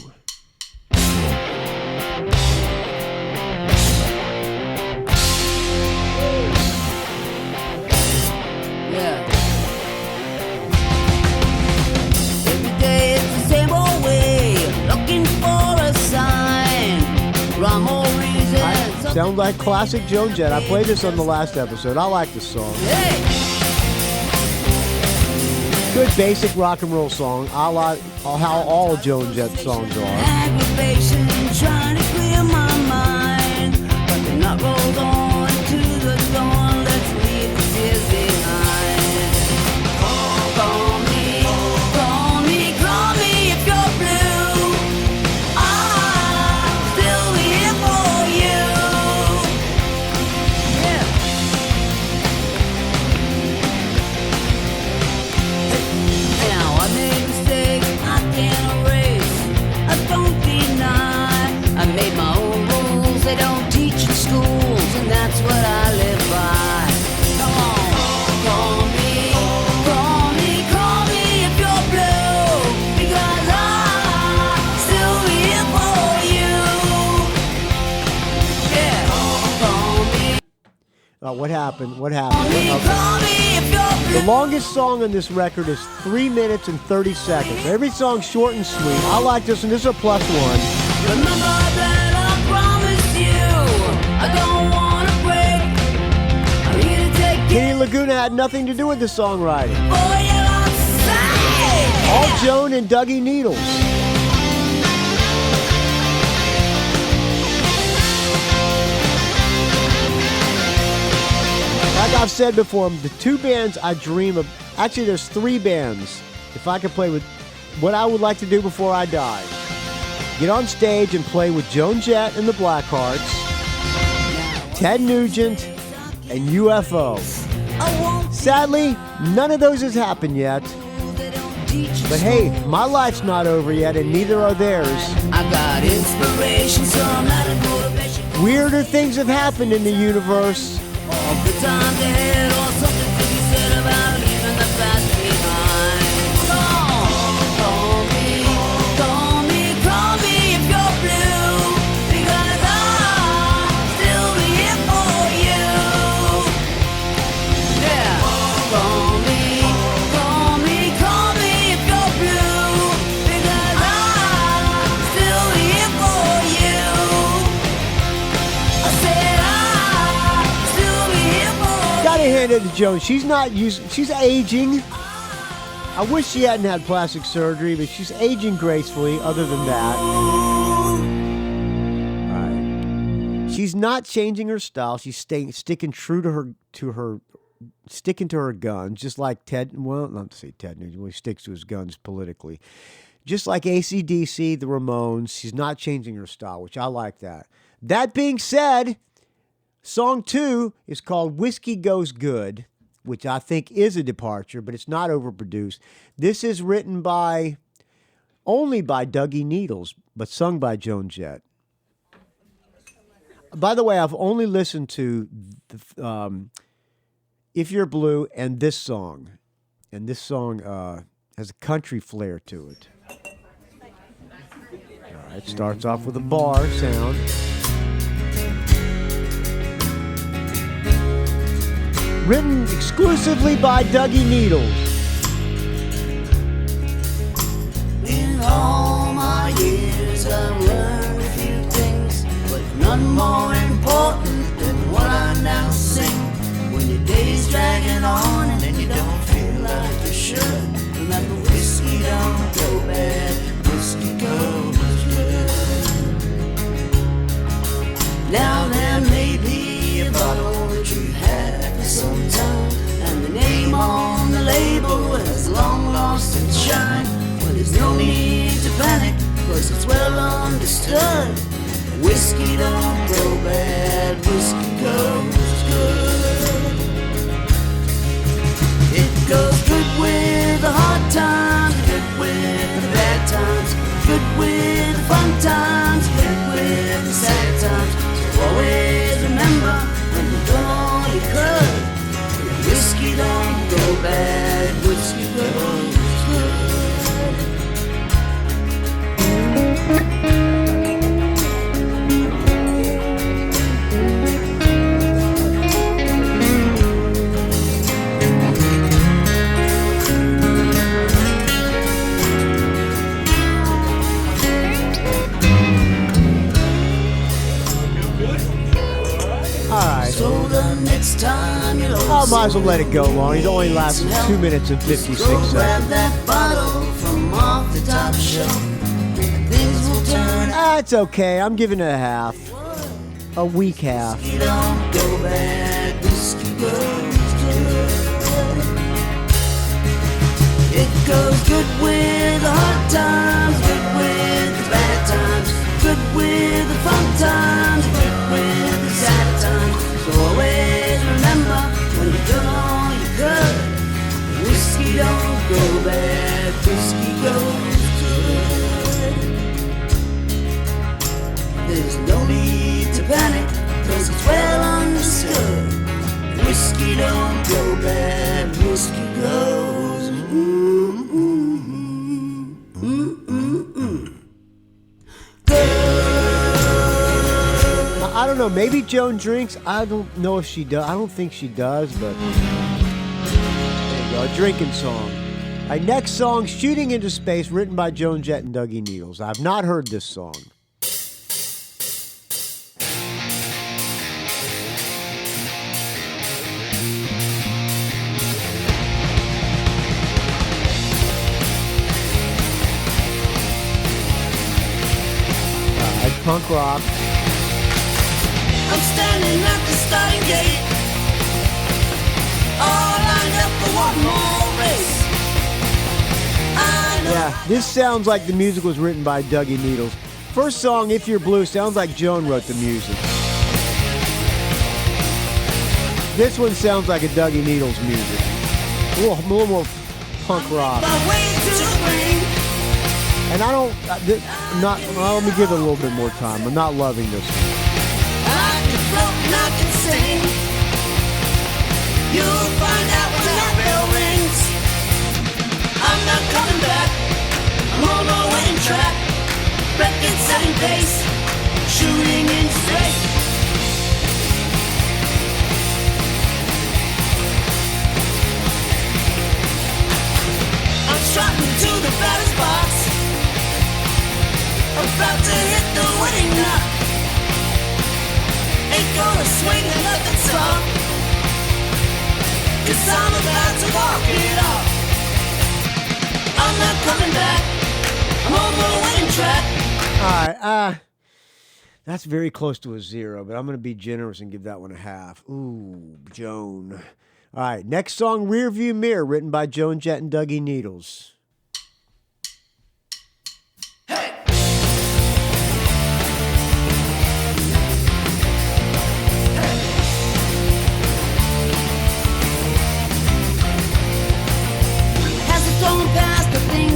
Yeah. Every day it's the same old way, looking for a sign. Wrong more reasons. Sounds like classic Joan Jett. I played this on the last episode. I like this song. Hey. Good basic rock and roll song. I like how all Joan Jett songs are. Aggravation, trying to clear my mind, but they're not rolled on to the dawn. Let's leave the tears behind. Call me, call me, call me if you're blue. I'll still be here for you. Yeah. Now I made a mistake, I can't erase, I don't deny. I made my own rules, they don't teach in schools, and that's what I live by. Come on, call me, call me, call me if you're blue, because I'll still be here for you. Yeah, call me, What happened? What call happened? me, Okay. call me if you're blue. The longest song on this record is 3 minutes and 30 seconds. Every song's short and sweet. I like this one. This is a +1. Remember that I promised you I don't want to break. I'm here to take Kenny it Laguna had nothing to do with the songwriting. for your sake. All Joan and Dougie Needles. Like I've said before, the 2 bands I dream of, actually there's 3 bands, if I could play with, what I would like to do before I die. Get on stage and play with Joan Jett and the Blackhearts, Ted Nugent, and UFO. Sadly, none of those has happened yet. But hey, my life's not over yet, and neither are theirs. I got inspiration, so I'm out of motivation. Weirder things have happened in the universe. All the time ahead, or something to be said about leaving the past behind. Call me, call me, call me if you're blue, because I'll still be here for you. Yeah, call me, call me, call hand it to Joan. She's not using. She's aging. I wish she hadn't had plastic surgery, but she's aging gracefully. Other than that, all right. She's not changing her style. She's sticking true to her sticking to her guns, just like Ted. Well, not to say Ted Nugent. He sticks to his guns politically. Just like AC/DC, the Ramones, she's not changing her style, which I like that. That being said, song 2 is called Whiskey Goes Good, which I think is a departure, but it's not overproduced. This is written only by Dougie Needles, but sung by Joan Jett. By the way, I've only listened to If You're Blue and this song. And this song has a country flair to it. All right, it starts off with a bar sound. Written exclusively by Dougie Needles. In all my years I've learned a few things, but none more important than what I now sing. When your day's dragging on and you don't feel like you should, remember whiskey don't go bad, whiskey goes good. Now there may be a bottle that you had for some time, and the name on the label has long lost its shine. Well, there's no need to panic, cause it's well understood. Whiskey don't go bad, whiskey goes good. It goes good with the hard times, good with the bad times, good with the fun times, good with the sad times. So always remember when you've done all you could, whiskey don't go bad, whiskey goes good. So the next time you'll I might as well let it go long. It only lasted 2 minutes and 56 seconds. Grab that bottle from off the top shelf. Things will turn out. It's okay. I'm giving it a half. A weak half. Whiskey don't go bad, whiskey goes good. It goes good with the hard times, good with the bad times, good with the fun times, good with the sad times. So always remember when you've done all you could, whiskey don't go bad, whiskey goes good. There's no need to panic, cause it's well understood. Whiskey don't go bad, whiskey goes I don't know. Maybe Joan drinks. I don't know if she does. I don't think she does, but there you go. A drinking song. All right, next song, Shooting into Space, written by Joan Jett and Dougie Needles. I've not heard this song. All right, punk rock. I'm standing at the starting gate, all lined up for one more race. I know. Yeah, this sounds like the music was written by Dougie Needles. First song, If You're Blue, sounds like Joan wrote the music. This one sounds like a Dougie Needles music. A little more punk rock. My way to the ring. And I don't, I'm not, well, let me give it a little bit more time. I'm not loving this one. I can float and I can sing. You'll find out when that bell rings. I'm not coming back. I'm on my winning track. Record setting pace. Shooting in space. I'm trotting to the batter's box. About to hit the winning knot. Ain't gonna swing and nothing stop. 'cause I'm about to walk it off. I'm not coming back. I'm on the winning track. All right, that's very close to a 0, but I'm going to be generous and give that one a half. Ooh, Joan. All right, next song, Rearview Mirror, written by Joan Jett and Dougie Needles.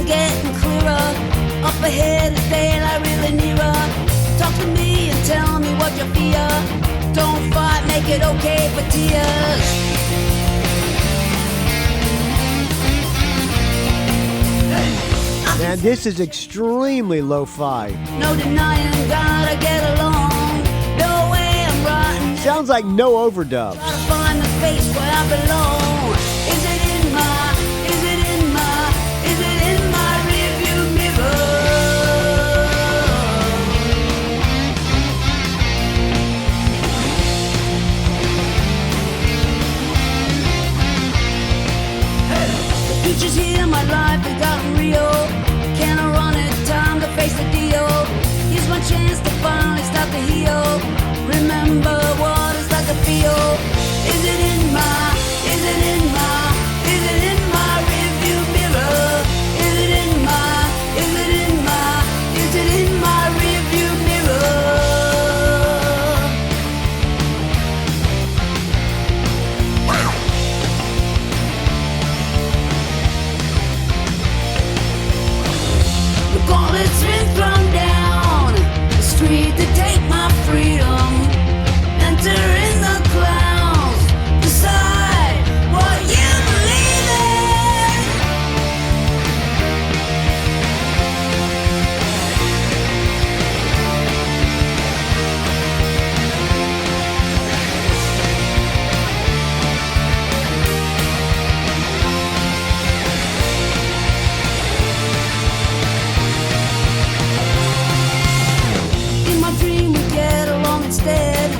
Getting clearer. Up ahead is daylight really nearer. Talk to me and tell me what you fear. Don't fight, make it okay for tears. Man, this is extremely lo-fi. No denying, gotta get along. No way I'm rotten. Sounds like no overdub. Gotta find the space where I belong. Is it in my rearview mirror? The future's here, my life has gotten real. Can I run it? Time to face the deal. Here's my chance to finally start to heal. Remember what it's like to feel. Is it in my rearview mirror? Is it in my rearview mirror? Look, all it's been thrown down the street to take my freedom. Enter in the clouds, decide what you believe in. In my dream we get along instead.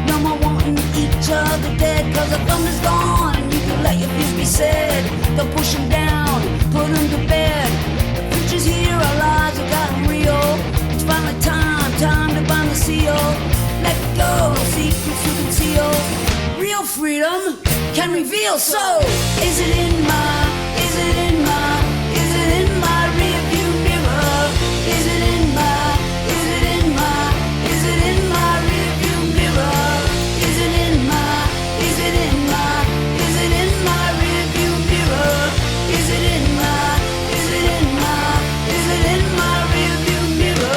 No more wanting each other dead. Cause the thumb is gone and you can let your views be said. Don't push them down, put them to bed. The future's here, our lives have gotten real. It's finally time to bind the seal. Let go, no secrets you conceal. Real freedom can reveal. So, is it in my rearview mirror? Is it in my rearview mirror? Is it in my rearview mirror? Is it in my rearview mirror?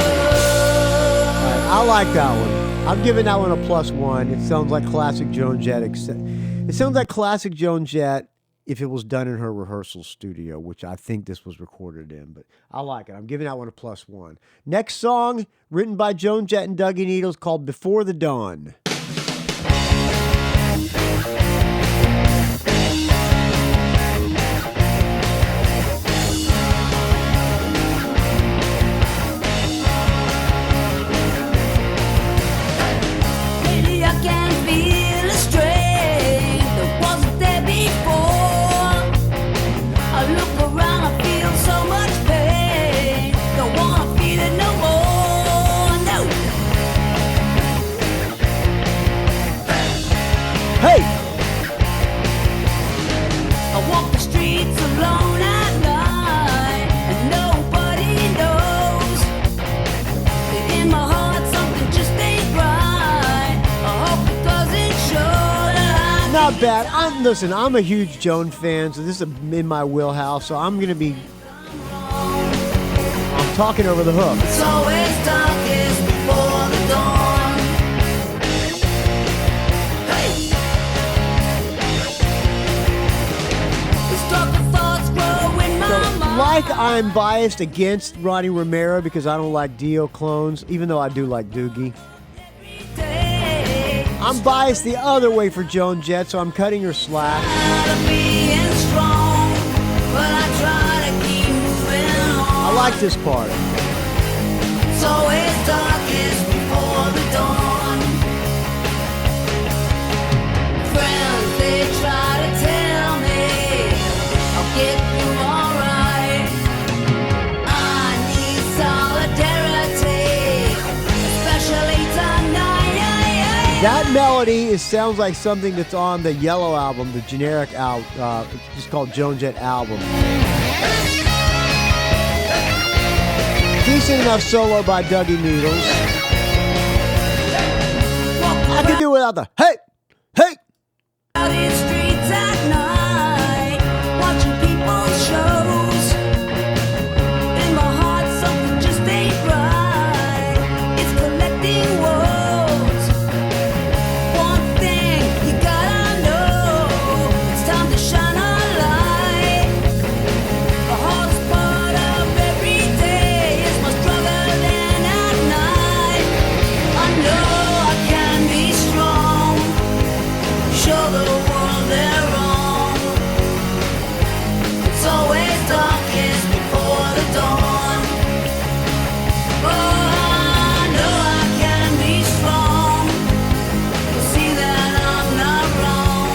I like that one. I'm giving that one a +1. It sounds like classic Joan Jett. It sounds like classic Joan Jett if it was done in her rehearsal studio, which I think this was recorded in. But I like it. I'm giving that one a +1. Next song, written by Joan Jett and Dougie Needles, called Before the Dawn. Lately I can feel a strength that wasn't there before. I look around, I feel so much pain. Don't wanna feel it no more, no. Hey! I walk the streets alone at night, and nobody knows that in my heart something just ain't right. I hope it doesn't show that I Not bad. Listen, I'm a huge Joan fan, so this is in my wheelhouse, so I'm talking over the hook. It's always darkest before the dawn. Hey! It's darker thoughts grow in my mind. Like I'm biased against Ronnie Romero because I don't like Dio clones, even though I do like Doogie. Day. I'm biased the other way for Joan Jett, so I'm cutting her slack. Tired of being strong, but I try to keep moving on. I like this part. It's always darkest before the dawn. Friends, they try to tell That melody sounds like something that's on the Yellow album, the generic album. It's just called Joan Jett album. Decent enough solo by Dougie Needles. I could do without the hey, hey. Out in streets at night, watching people's shows. In my heart, something just ain't right. It's collecting woes. One thing you gotta know, it's time to shine a light. The hardest part of every day is my struggle then at night. I know I can be strong. Show the world they're wrong. It's always darkest before the dawn. Oh, I know I can be strong. You'll see that I'm not wrong.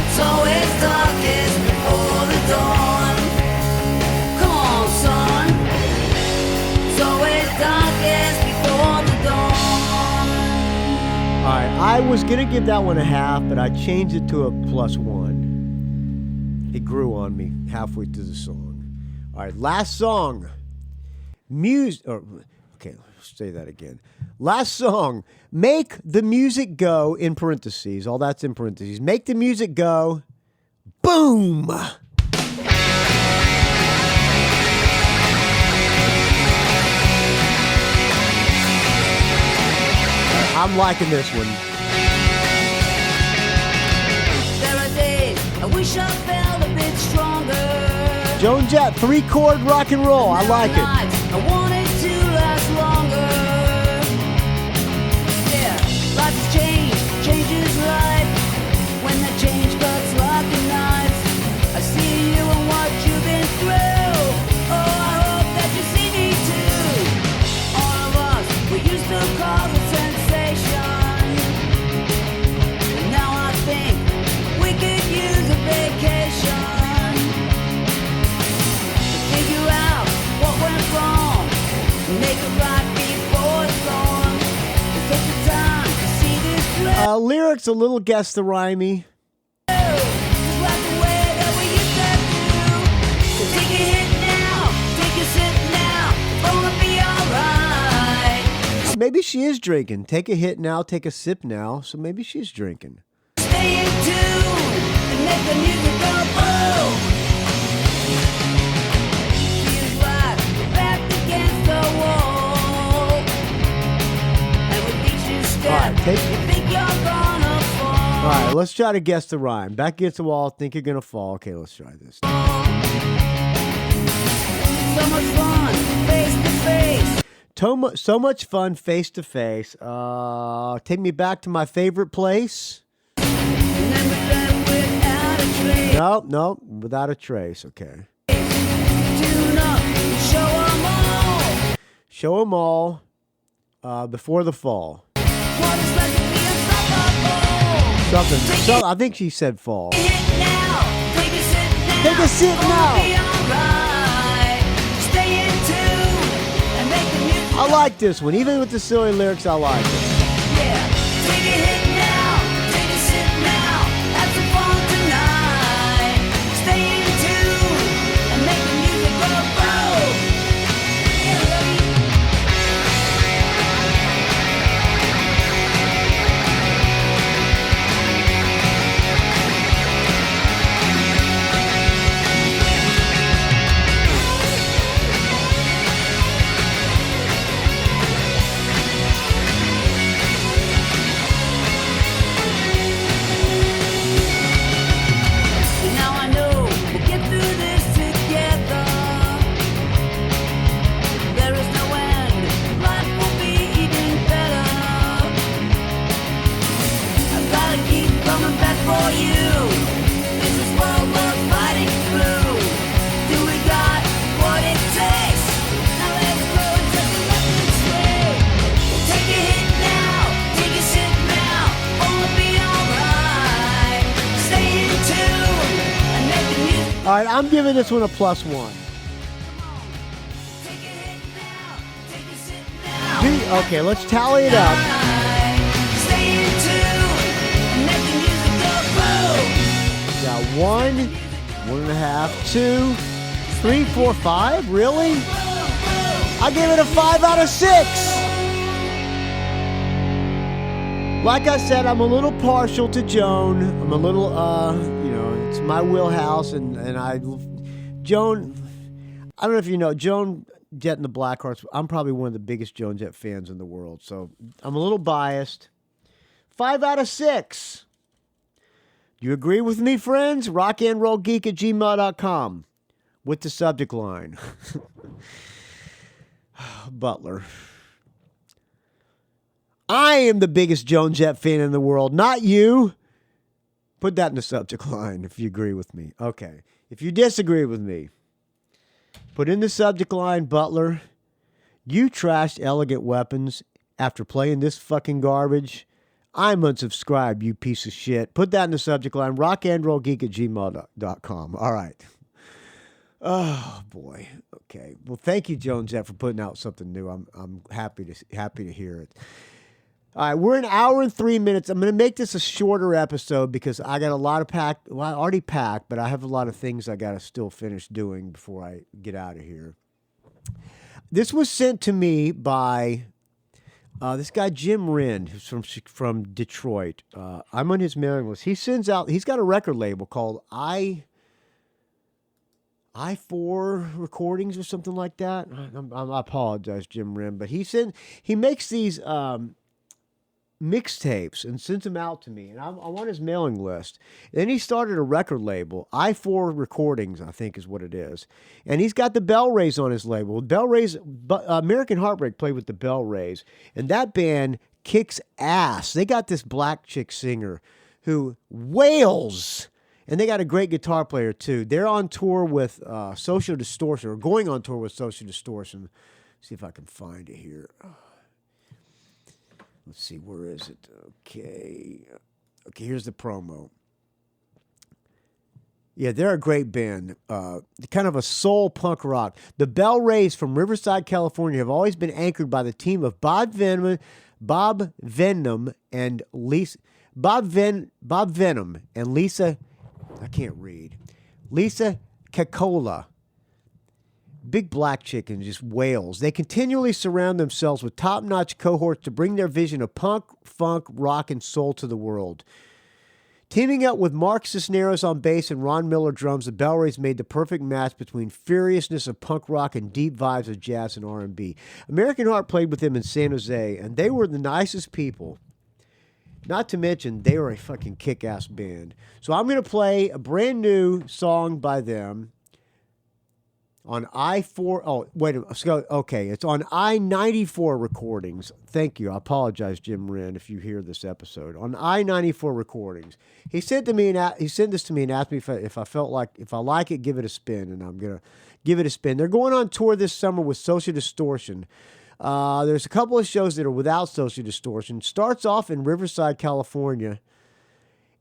It's always darkest before the dawn. Come on, son. It's always darkest before the dawn. All right, I was gonna give that one a half, but I changed it to a +1. It grew on me halfway through the song. All right, last song. Okay, let's say that again. Last song. Make the music go, in parentheses. All that's in parentheses. Make the music go. Boom. I'm liking this one. There are days I wish I felt a bit stronger. Joan Jett, 3-chord rock and roll. I like it. Nights I wanted to last longer. Yeah, life has changed, changes life. When the change cuts like a knife, I see you and what you've been through. Oh, I hope that you see me too. All of us, we used to cause a sensation. Now I think we could use a vacation. Figure out what went wrong, make it right before it's gone. Take the time to see this through. Lyrics a little guess the rhymey. Just like the way that we used to do. So take a hit now, take a sip now, it's gonna be alright. Maybe she is drinking. Take a hit now, take a sip now. So maybe she's drinking. Stay in tune and make the music go boom. Feels like we're back against the wall. And with each new step, All right, you think you're gonna fall. All right, let's try to guess the rhyme. Back against the wall, think you're gonna fall. Okay, let's try this. So much fun, face to face. So much fun face to face. Take me back to my favorite place. Remember that without a trace. No, without a trace. Okay. Tune up, show 'em all. Show 'em all before the fall. What it's like to be unstoppable. I think she said fall. Hit now, take a sip now. Take a sip Gonna now. be alright. Stay in tune and make the music. I like this one. Even with the silly lyrics, I like it. Yeah, take a hit now, take a sip now. Have some fun tonight. Stay in tune and make the music go boom. Now I know we'll get through this together. There is no end. Life will be even better. I've gotta keep coming back for you. This is world worth fighting through. Do we got what it takes? Now let's go and set the record straight. Take a hit now, take a sip now. Gonna be alright. Stay in tune and make the music. All right, I'm giving this one a +1. Take a hit now, take a sip now. Okay, let's tally it up. got 1, 1.5, 2, 3, 4, 5. Really? I gave it a 5 out of 6. Like I said, I'm a little partial to Joan. I'm a little, it's my wheelhouse, and Joan, I don't know if you know, Joan Jett and the Blackhearts, I'm probably one of the biggest Joan Jett fans in the world, so I'm a little biased. 5 out of 6. Do you agree with me, friends? rockandrollgeek@gmail.com with the subject line. Butler. I am the biggest Joan Jett fan in the world, not you. Put that in the subject line if you agree with me. Okay. If you disagree with me, put in the subject line, Butler, you trashed Elegant Weapons after playing this fucking garbage. I'm unsubscribed, you piece of shit. Put that in the subject line, rockandrollgeek@gmail.com. All right. Oh, boy. Okay. Well, thank you, Joan Jett, for putting out something new. I'm happy to hear it. All right, we're an hour and 3 minutes. I'm going to make this a shorter episode because I got a lot of packed. Well, I already packed, but I have a lot of things I got to still finish doing before I get out of here. This was sent to me by this guy Jim Wren, who's from Detroit. I'm on his mailing list. He sends out. He's got a record label called I4 Recordings or something like that. I apologize, Jim Wren, but he makes these. Mixtapes and sent them out to me, and I'm on his mailing list. Then he started a record label, I4 Recordings, I think is what it is, and he's got the Bellrays on his label. Bellrays, American Heartbreak played with the Bellrays, and that band kicks ass. They got this black chick singer who wails, and they got a great guitar player too. They're on tour with Social Distortion, or going on tour with Social Distortion. See if I can find it here. Let's see, where is it? Okay, here's the promo. Yeah, they're a great band. Kind of a soul punk rock. The Bellrays from Riverside, California have always been anchored by the team of Bob Venom and Lisa. Bob Venom and Lisa. I can't read. Lisa Cacola. Big black chicken just wails. They continually surround themselves with top-notch cohorts to bring their vision of punk, funk, rock, and soul to the world. Teaming up with Mark Cisneros on bass and Ron Miller drums, the Bellrays made the perfect match between furiousness of punk rock and deep vibes of jazz and R&B. American Heart played with them in San Jose, and they were the nicest people. Not to mention, they were a fucking kick-ass band. So I'm going to play a brand new song by them. On I4, oh, wait a minute. Okay, it's on I94 Recordings. Thank you. I apologize, Jim Wren, if you hear this episode. On I94 Recordings. He sent this to me and asked me if I like it, give it a spin, and I'm going to give it a spin. They're going on tour this summer with Social Distortion. There's a couple of shows that are without Social Distortion. Starts off in Riverside, California.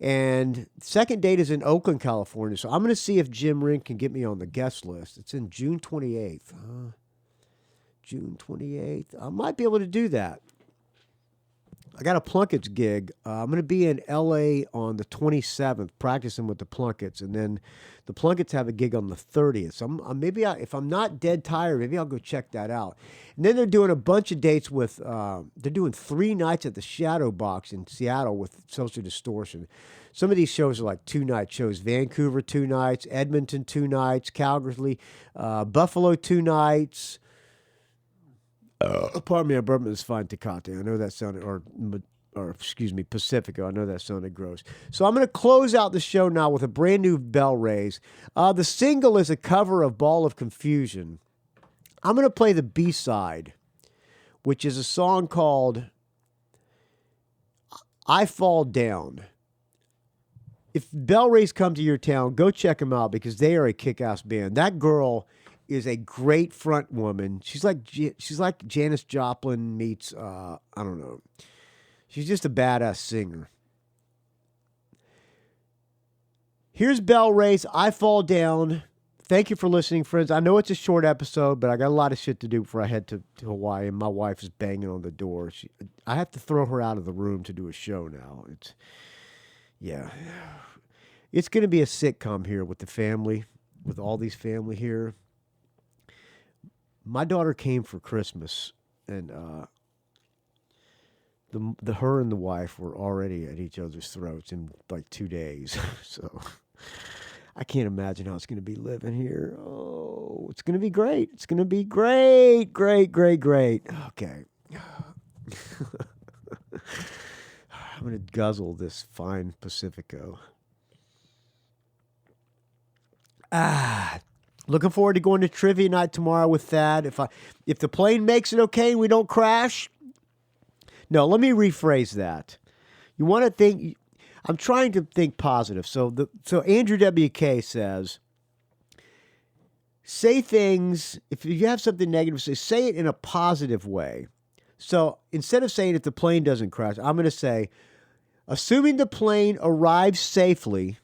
And second date is in Oakland, California. So I'm going to see if Jim Wren can get me on the guest list. It's in June 28th. June 28th. I might be able to do that. I got a Plunkets gig. I'm going to be in L.A. on the 27th practicing with the Plunkets. And then the Plunkets have a gig on the 30th. So if I'm not dead tired, maybe I'll go check that out. And then they're doing a bunch of dates with, they're doing 3 nights at the Shadow Box in Seattle with Social Distortion. Some of these shows are like 2-night shows. Vancouver 2 nights, Edmonton 2 nights, Calgary, Buffalo 2 nights. Pardon me, I burped this fine Tecate. I know that sounded, or excuse me, Pacifico. I know that sounded gross. So I'm going to close out the show now with a brand new Bellrays. The single is a cover of Ball of Confusion. I'm going to play the B-side, which is a song called I Fall Down. If Bellrays come to your town, go check them out because they are a kick-ass band. That girl is a great front woman. She's like Janis Joplin meets, I don't know. She's just a badass singer. Here's Bellrays, I Fall Down. Thank you for listening, friends. I know it's a short episode, but I got a lot of shit to do before I head to Hawaii, and my wife is banging on the door. I have to throw her out of the room to do a show now. Yeah. It's going to be a sitcom here with the family, with all these family here. My daughter came for Christmas, and her and the wife were already at each other's throats in like 2 days. So I can't imagine how it's going to be living here. Oh, it's going to be great. It's going to be great, great, great, great. Okay. I'm going to guzzle this fine Pacifico. Looking forward to going to trivia night tomorrow with Thad. If the plane makes it okay and we don't crash. No, let me rephrase that. You want to think, I'm trying to think positive. So Andrew WK says, say things, if you have something negative, say it in a positive way. So instead of saying if the plane doesn't crash, I'm going to say, assuming the plane arrives safely,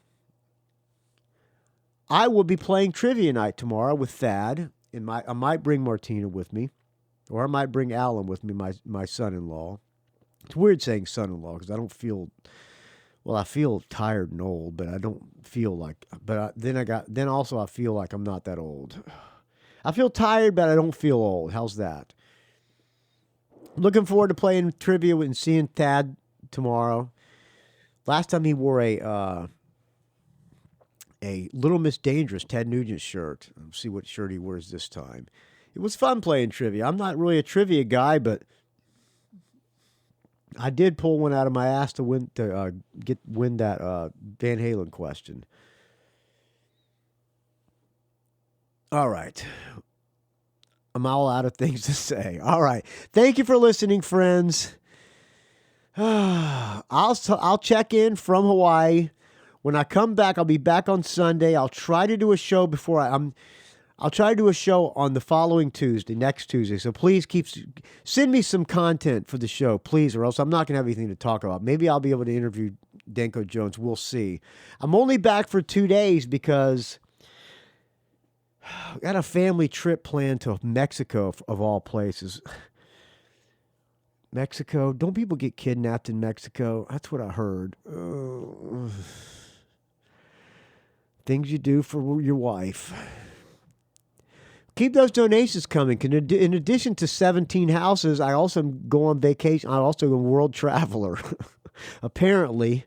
I will be playing trivia night tomorrow with Thad, and I might bring Martina with me, or I might bring Alan with me, my son-in-law. It's weird saying son-in-law because I don't feel, well, I feel tired and old, but I don't feel like, then also I feel like I'm not that old. I feel tired, but I don't feel old. How's that? Looking forward to playing trivia and seeing Thad tomorrow. Last time he wore a Little Miss Dangerous Ted Nugent shirt. Let's see what shirt he wears this time. It was fun playing trivia. I'm not really a trivia guy, but I did pull one out of my ass to win that Van Halen question. All right. I'm all out of things to say. All right. Thank you for listening, friends. I'll check in from Hawaii. When I come back, I'll be back on Sunday. I'll try to do a show I'll try to do a show on the following Tuesday, next Tuesday. So please send me some content for the show, please, or else I'm not going to have anything to talk about. Maybe I'll be able to interview Danko Jones. We'll see. I'm only back for 2 days because I got a family trip planned to Mexico, of all places. Mexico. Don't people get kidnapped in Mexico? That's what I heard. Things you do for your wife. Keep those donations coming. In addition to 17 houses, I also go on vacation. I also go world traveler. Apparently.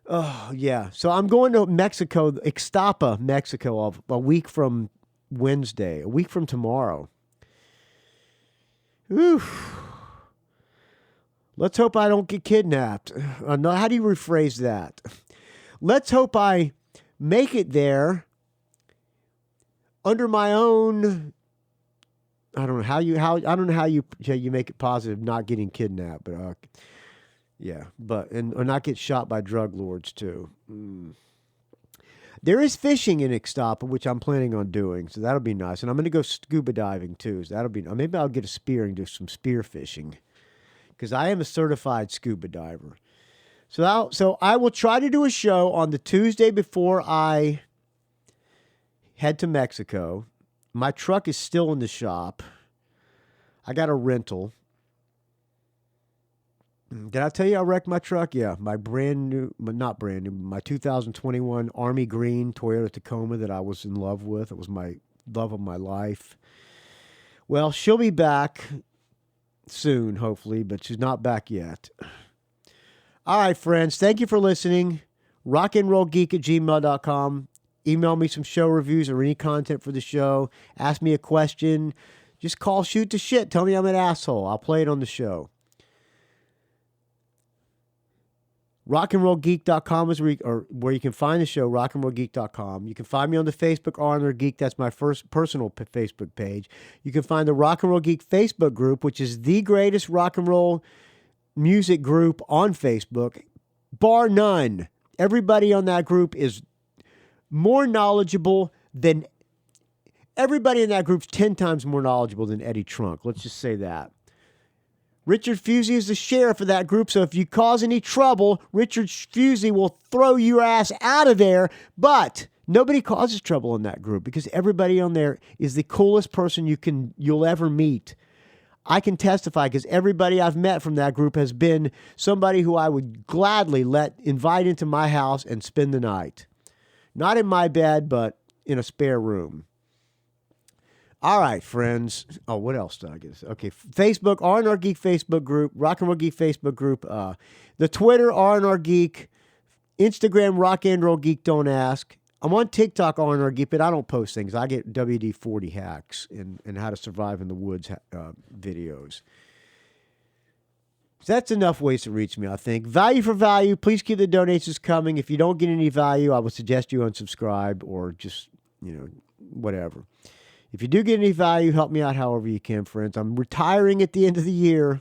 Oh, yeah. So I'm going to Mexico, Ixtapa, Mexico, a week from Wednesday, a week from tomorrow. Oof. Let's hope I don't get kidnapped. No, how do you rephrase that? Let's hope I make it there under my own. I don't know how you make it positive, not getting kidnapped, but yeah, or not get shot by drug lords too. There is fishing in Ixtapa, which I'm planning on doing, so that'll be nice. And I'm going to go scuba diving too, so that'll be. Maybe I'll get a spear and do some spear fishing, because I am a certified scuba diver. So I will try to do a show on the Tuesday before I head to Mexico. My truck is still in the shop. I got a rental. Did I tell you I wrecked my truck? Yeah, my not brand new, my 2021 Army Green Toyota Tacoma that I was in love with. It was my love of my life. Well, she'll be back soon, hopefully, but she's not back yet. All right, friends, thank you for listening. rockandrollgeek@gmail.com. Email me some show reviews or any content for the show. Ask me a question. Just call Shoot the Shit. Tell me I'm an asshole. I'll play it on the show. rockandrollgeek.com is where you can find the show, rockandrollgeek.com. You can find me on the Facebook Armor Geek. That's my first personal Facebook page. You can find the Rock and Roll Geek Facebook group, which is the greatest rock and roll music group on Facebook, bar none. Everybody on that group is more knowledgeable than everybody in that group's 10 times more knowledgeable than Eddie Trunk. Let's just say that. Richard Fusey is the sheriff of that group, so if you cause any trouble, Richard Fusey will throw your ass out of there. But nobody causes trouble in that group because everybody on there is the coolest person you'll ever meet. I can testify because everybody I've met from that group has been somebody who I would gladly invite into my house and spend the night. Not in my bed, but in a spare room. All right, friends. Oh, what else did I get? Okay, Facebook, R&R Geek Facebook group, Rock and Roll Geek Facebook group, the Twitter, R&R Geek, Instagram, Rock and Roll Geek, don't ask. I'm on TikTok, R&R Geek, but I don't post things. I get WD-40 hacks and how to survive in the woods videos. So that's enough ways to reach me, I think. Value for value. Please keep the donations coming. If you don't get any value, I would suggest you unsubscribe or just, whatever. If you do get any value, help me out however you can, friends. I'm retiring at the end of the year,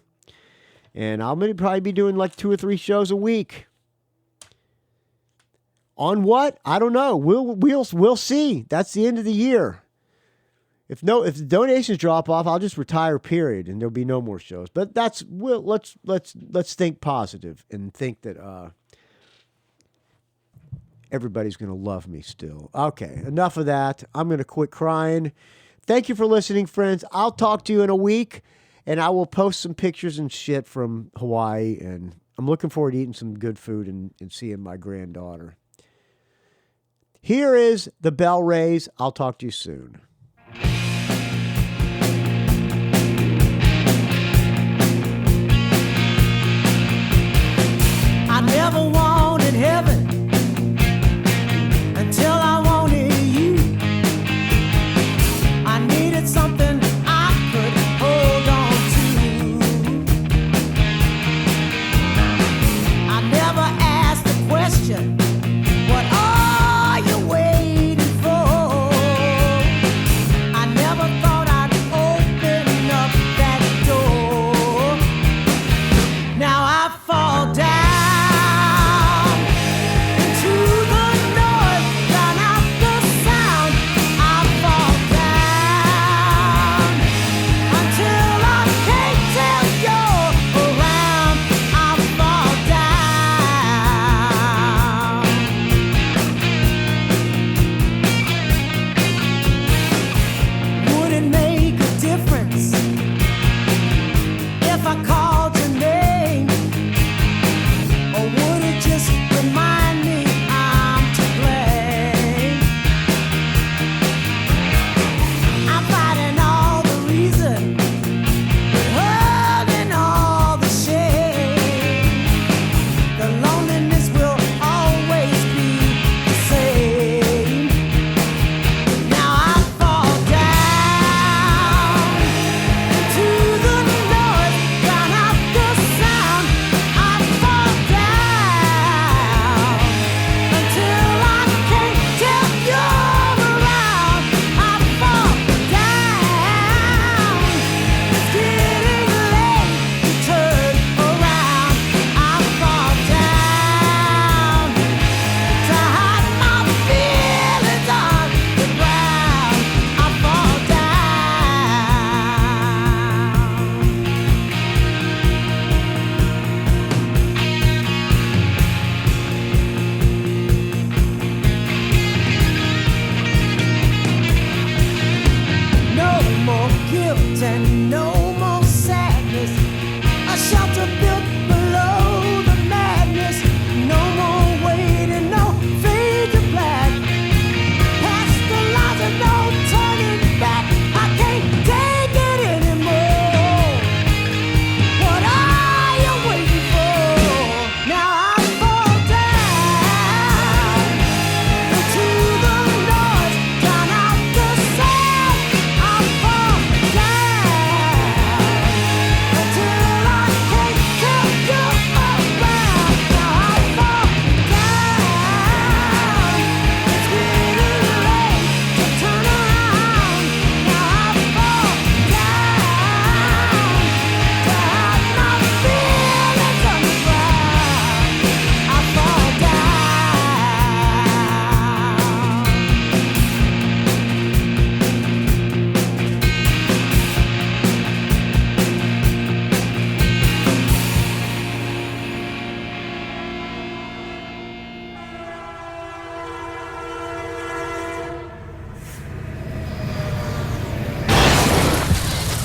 and I'm going to probably be doing like 2 or 3 shows a week. On what? I don't know. We'll see. That's the end of the year. If the donations drop off, I'll just retire. Period, and there'll be no more shows. But let's think positive and think that everybody's going to love me still. Okay, enough of that. I'm going to quit crying. Thank you for listening, friends. I'll talk to you in a week, and I will post some pictures and shit from Hawaii. And I'm looking forward to eating some good food and seeing my granddaughter. Here is the Bellrays. I'll talk to you soon. I never wanted heaven until I wanted you. I needed something I could hold on to. I never asked the question, what are you waiting for?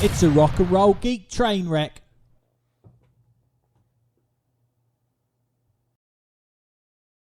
It's a rock and roll geek train wreck.